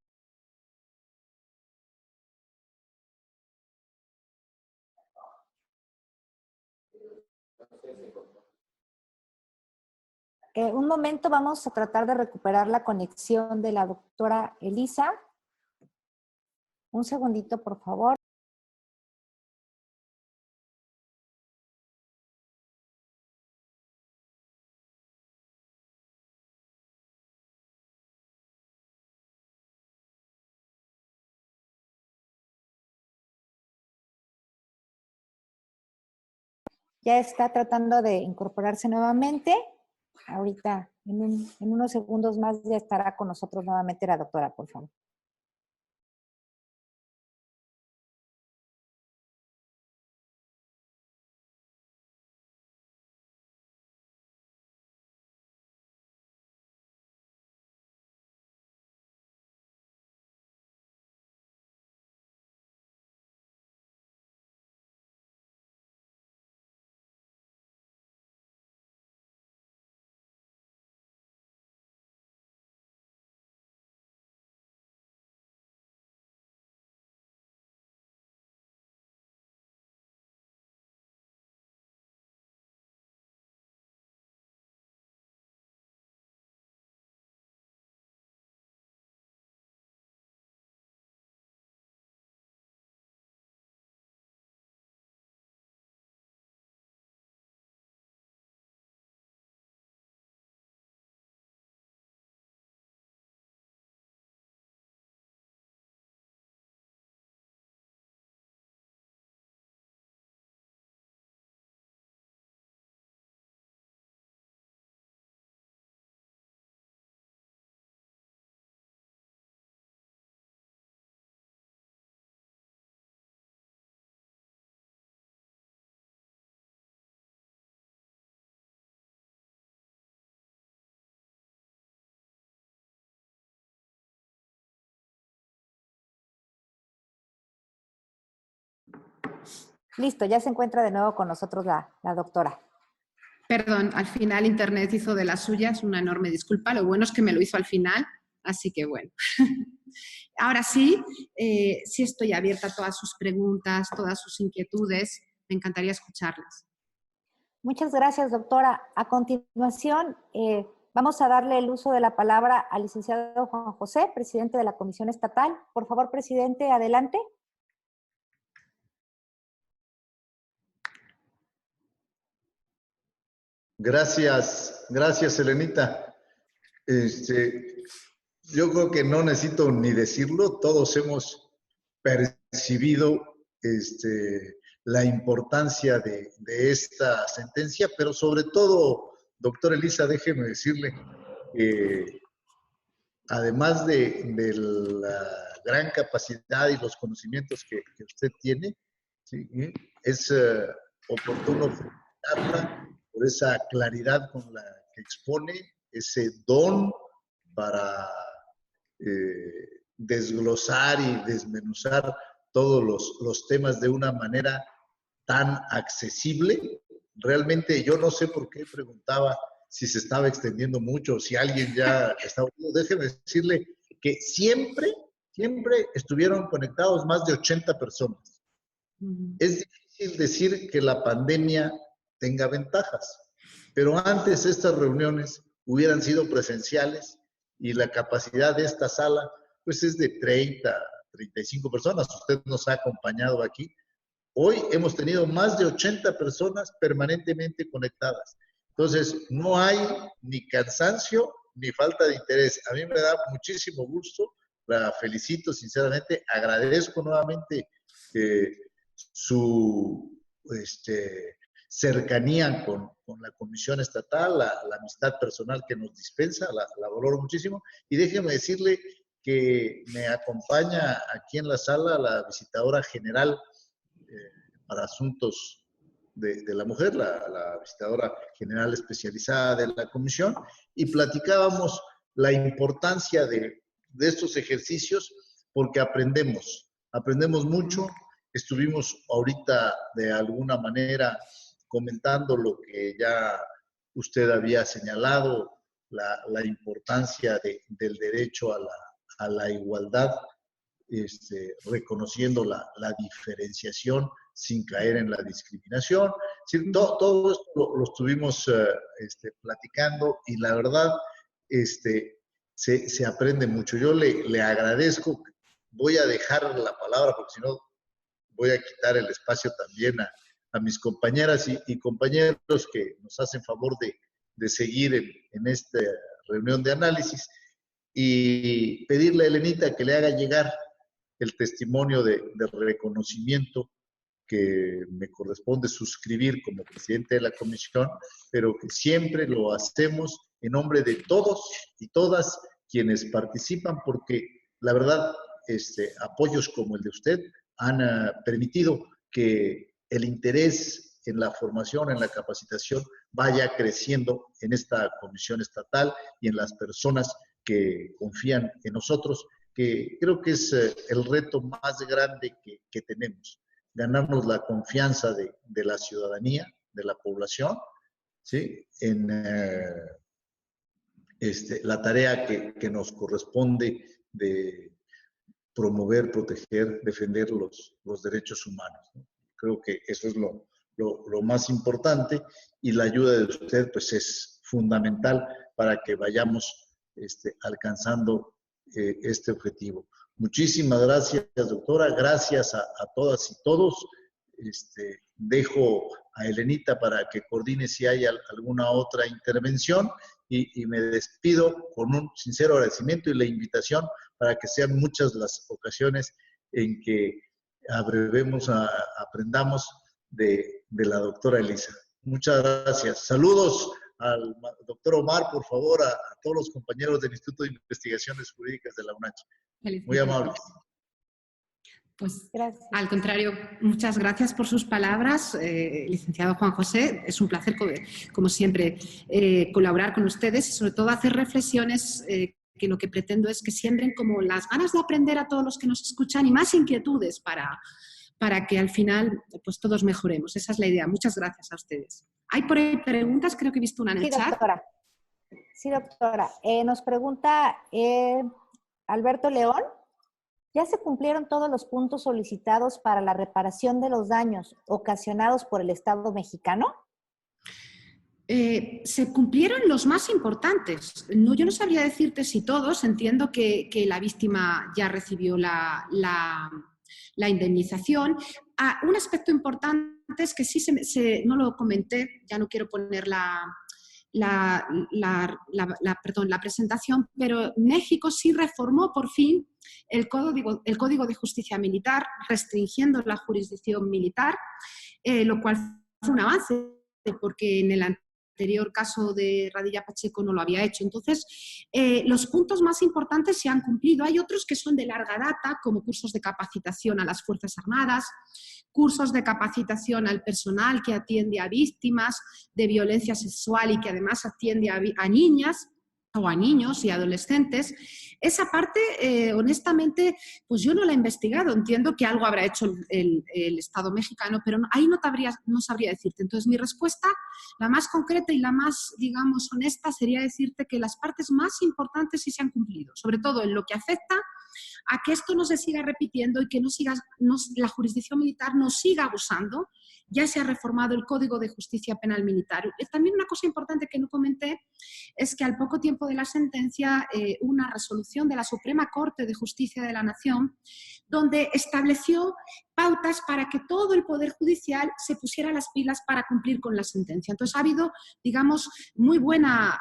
Un momento, vamos a tratar de recuperar la conexión de la doctora Elisa. Un segundito, por favor. Ya está tratando de incorporarse nuevamente. Ahorita, en unos segundos más, ya estará con nosotros nuevamente la doctora, por favor. Listo, ya se encuentra de nuevo con nosotros la doctora. Perdón, al final Internet hizo de las suyas, una enorme disculpa. Lo bueno es que me lo hizo al final, así que bueno. Ahora sí, sí estoy abierta a todas sus preguntas, todas sus inquietudes. Me encantaría escucharlas. Muchas gracias, doctora. A continuación, vamos a darle el uso de la palabra al licenciado Juan José, presidente de la Comisión Estatal. Por favor, presidente, adelante. Gracias, Elenita. Yo creo que no necesito ni decirlo, todos hemos percibido la importancia de esta sentencia, pero sobre todo, doctora Elisa, déjeme decirle que además de la gran capacidad y los conocimientos que usted tiene, ¿sí? Es oportuno felicitarla por esa claridad con la que expone, ese don para desglosar y desmenuzar todos los temas de una manera tan accesible. Realmente yo no sé por qué preguntaba si se estaba extendiendo mucho, si alguien ya estaba... Déjeme decirle que siempre estuvieron conectados más de 80 personas. Es difícil decir que la pandemia tenga ventajas, pero antes estas reuniones hubieran sido presenciales y la capacidad de esta sala pues es de 30, 35 personas. Usted nos ha acompañado aquí. Hoy hemos tenido más de 80 personas permanentemente conectadas. Entonces, no hay ni cansancio ni falta de interés. A mí me da muchísimo gusto, la felicito sinceramente, agradezco nuevamente su cercanía con la Comisión Estatal, la amistad personal que nos dispensa, la valoro muchísimo. Y déjeme decirle que me acompaña aquí en la sala la visitadora general para asuntos de la mujer, la visitadora general especializada de la comisión, y platicábamos la importancia de estos ejercicios porque aprendemos mucho. Estuvimos ahorita de alguna manera comentando lo que ya usted había señalado, la importancia del derecho a la igualdad, reconociendo la diferenciación sin caer en la discriminación. Sí, todo esto lo estuvimos platicando y la verdad se aprende mucho. Yo le agradezco. Voy a dejar la palabra porque si no voy a quitar el espacio también a mis compañeras y compañeros que nos hacen favor de seguir en esta reunión de análisis y pedirle a Elenita que le haga llegar el testimonio de reconocimiento que me corresponde suscribir como presidente de la comisión, pero que siempre lo hacemos en nombre de todos y todas quienes participan, porque la verdad, apoyos como el de usted han permitido que el interés en la formación, en la capacitación, vaya creciendo en esta comisión estatal y en las personas que confían en nosotros, que creo que es el reto más grande que tenemos, ganarnos la confianza de la ciudadanía, de la población, ¿sí? En la tarea que nos corresponde de promover, proteger, defender los derechos humanos, ¿no? Creo que eso es lo más importante y la ayuda de usted pues es fundamental para que vayamos alcanzando este objetivo. Muchísimas gracias, doctora. Gracias a todas y todos. Dejo a Elenita para que coordine si hay alguna otra intervención y me despido con un sincero agradecimiento y la invitación para que sean muchas las ocasiones en que aprendamos de la doctora Elisa. Muchas gracias. Saludos al doctor Omar, por favor, a todos los compañeros del Instituto de Investigaciones Jurídicas de la UNACH. Muy amables. Pues, gracias. Al contrario, muchas gracias por sus palabras, licenciado Juan José. Es un placer, como siempre, colaborar con ustedes y sobre todo hacer reflexiones que lo que pretendo es que siembren como las ganas de aprender a todos los que nos escuchan y más inquietudes para para que al final pues todos mejoremos. Esa es la idea. Muchas gracias a ustedes. Hay por ahí preguntas, creo que he visto una en el chat. Doctora. Sí, doctora. Nos pregunta Alberto León. ¿Ya se cumplieron todos los puntos solicitados para la reparación de los daños ocasionados por el Estado mexicano? Se cumplieron los más importantes. No, yo no sabría decirte si todos. Entiendo que la víctima ya recibió la indemnización. Un aspecto importante es que sí no lo comenté, ya no quiero poner la presentación, pero México sí reformó por fin el Código de Justicia Militar, restringiendo la jurisdicción militar, lo cual fue un avance, porque en el anterior caso de Radilla Pacheco no lo había hecho. Entonces, los puntos más importantes se han cumplido. Hay otros que son de larga data, como cursos de capacitación a las Fuerzas Armadas, cursos de capacitación al personal que atiende a víctimas de violencia sexual y que además atiende a niñas o a niños y adolescentes. Esa parte, honestamente, pues yo no la he investigado. Entiendo que algo habrá hecho el Estado mexicano, pero ahí no sabría decirte. Entonces, mi respuesta, la más concreta y la más, digamos, honesta, sería decirte que las partes más importantes sí se han cumplido, sobre todo en lo que afecta a que esto no se siga repitiendo y que la jurisdicción militar no siga abusando. Ya se ha reformado el Código de Justicia Penal Militar. También una cosa importante que no comenté es que al poco tiempo de la sentencia, una resolución de la Suprema Corte de Justicia de la Nación, donde estableció pautas para que todo el Poder Judicial se pusiera las pilas para cumplir con la sentencia. Entonces ha habido, digamos, muy buena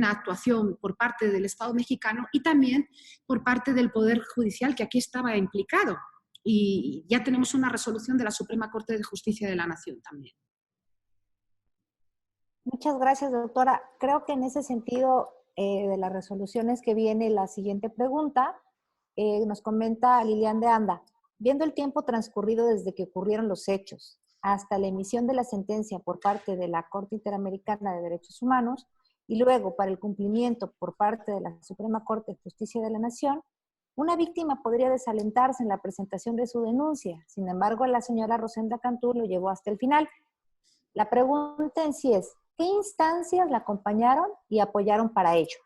actuación por parte del Estado mexicano y también por parte del Poder Judicial, que aquí estaba implicado. Y ya tenemos una resolución de la Suprema Corte de Justicia de la Nación también. Muchas gracias, doctora. Creo que en ese sentido de las resoluciones que viene la siguiente pregunta, nos comenta Lilian de Anda. Viendo el tiempo transcurrido desde que ocurrieron los hechos hasta la emisión de la sentencia por parte de la Corte Interamericana de Derechos Humanos y luego para el cumplimiento por parte de la Suprema Corte de Justicia de la Nación, una víctima podría desalentarse en la presentación de su denuncia. Sin embargo, la señora Rosenda Cantú lo llevó hasta el final. La pregunta en sí es, ¿qué instancias la acompañaron y apoyaron para ello?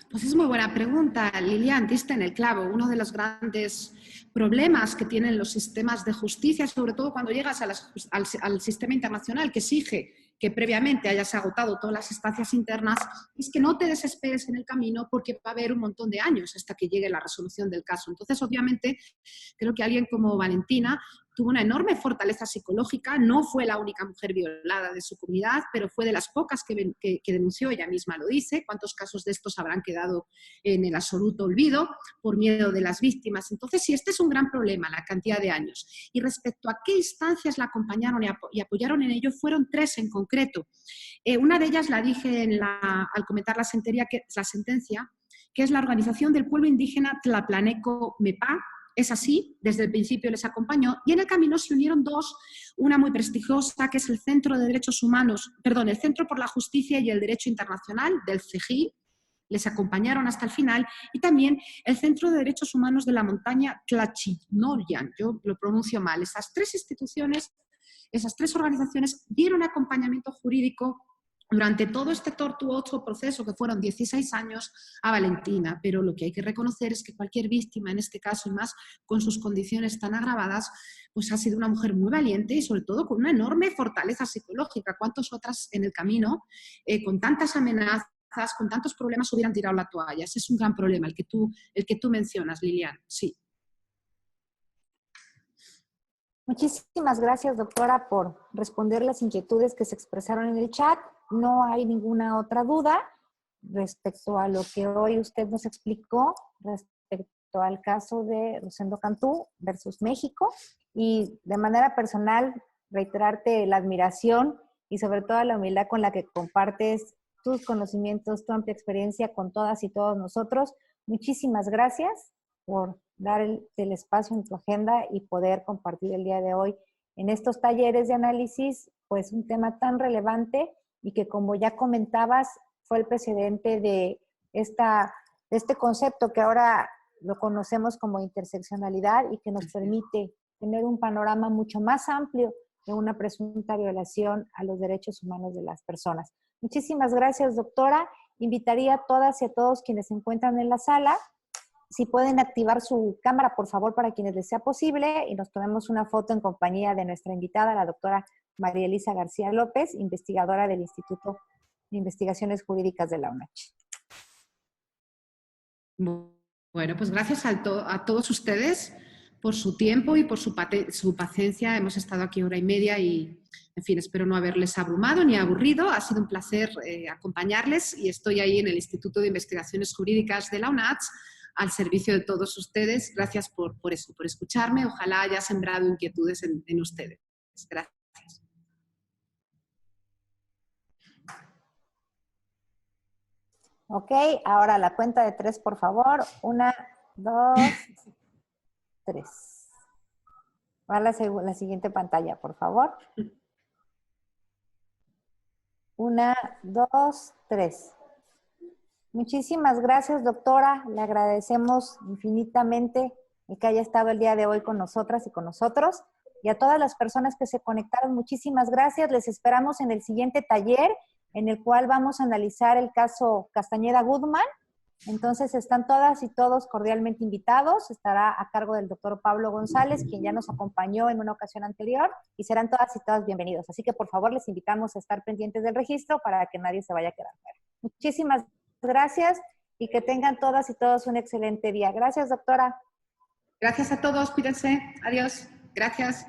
Pues es muy buena pregunta, Lilian, diste en el clavo. Uno de los grandes problemas que tienen los sistemas de justicia, sobre todo cuando llegas al sistema internacional, que exige que previamente hayas agotado todas las instancias internas, es que no te desesperes en el camino porque va a haber un montón de años hasta que llegue la resolución del caso. Entonces, obviamente, creo que alguien como Valentina tuvo una enorme fortaleza psicológica, no fue la única mujer violada de su comunidad, pero fue de las pocas que denunció, ella misma lo dice. ¿Cuántos casos de estos habrán quedado en el absoluto olvido por miedo de las víctimas? Entonces, sí, este es un gran problema, la cantidad de años. Y respecto a qué instancias la acompañaron y apoyaron en ello, fueron tres en concreto. Una de ellas la dije al comentar la sentencia, que es la Organización del Pueblo Indígena Tlaplaneco Mepá. Es así, desde el principio les acompañó y en el camino se unieron dos, una muy prestigiosa que es el Centro de Derechos Humanos, el Centro por la Justicia y el Derecho Internacional del CEGI, les acompañaron hasta el final, y también el Centro de Derechos Humanos de la Montaña Tlachinoyan, yo lo pronuncio mal. Esas tres instituciones, esas tres organizaciones dieron acompañamiento jurídico durante todo este tortuoso proceso, que fueron 16 años, a Valentina. Pero lo que hay que reconocer es que cualquier víctima, en este caso, y más con sus condiciones tan agravadas, pues ha sido una mujer muy valiente y sobre todo con una enorme fortaleza psicológica. ¿Cuántas otras en el camino, con tantas amenazas, con tantos problemas, hubieran tirado la toalla? Ese es un gran problema, el que tú mencionas, Lilian. Sí. Muchísimas gracias, doctora, por responder las inquietudes que se expresaron en el chat. No hay ninguna otra duda respecto a lo que hoy usted nos explicó, respecto al caso de Rosendo Cantú versus México. Y de manera personal, reiterarte la admiración y sobre todo la humildad con la que compartes tus conocimientos, tu amplia experiencia con todas y todos nosotros. Muchísimas gracias por dar el espacio en tu agenda y poder compartir el día de hoy en estos talleres de análisis, pues un tema tan relevante y que, como ya comentabas, fue el precedente de este concepto que ahora lo conocemos como interseccionalidad y que nos permite tener un panorama mucho más amplio de una presunta violación a los derechos humanos de las personas. Muchísimas gracias, doctora. Invitaría a todas y a todos quienes se encuentran en la sala, si pueden activar su cámara, por favor, para quienes les sea posible, y nos tomemos una foto en compañía de nuestra invitada, la doctora María Elisa García López, investigadora del Instituto de Investigaciones Jurídicas de la UNACH. Bueno, pues gracias a todos ustedes por su tiempo y por su paciencia. Hemos estado aquí hora y media y, en fin, espero no haberles abrumado ni aburrido. Ha sido un placer acompañarles y estoy ahí en el Instituto de Investigaciones Jurídicas de la UNACH al servicio de todos ustedes. Gracias por eso, por escucharme. Ojalá haya sembrado inquietudes en ustedes. Gracias. Ok, ahora la cuenta de 3, por favor. 1, 2, 3. Va a la siguiente pantalla, por favor. 1, 2, 3. Muchísimas gracias, doctora. Le agradecemos infinitamente el que haya estado el día de hoy con nosotras y con nosotros. Y a todas las personas que se conectaron, muchísimas gracias. Les esperamos en el siguiente taller, en el cual vamos a analizar el caso Castañeda Guzmán. Entonces están todas y todos cordialmente invitados. Estará a cargo del doctor Pablo González, quien ya nos acompañó en una ocasión anterior, y serán todas y todos bienvenidos. Así que por favor les invitamos a estar pendientes del registro para que nadie se vaya a quedar fuera. Muchísimas gracias y que tengan todas y todos un excelente día. Gracias, doctora. Gracias a todos, cuídense. Adiós. Gracias.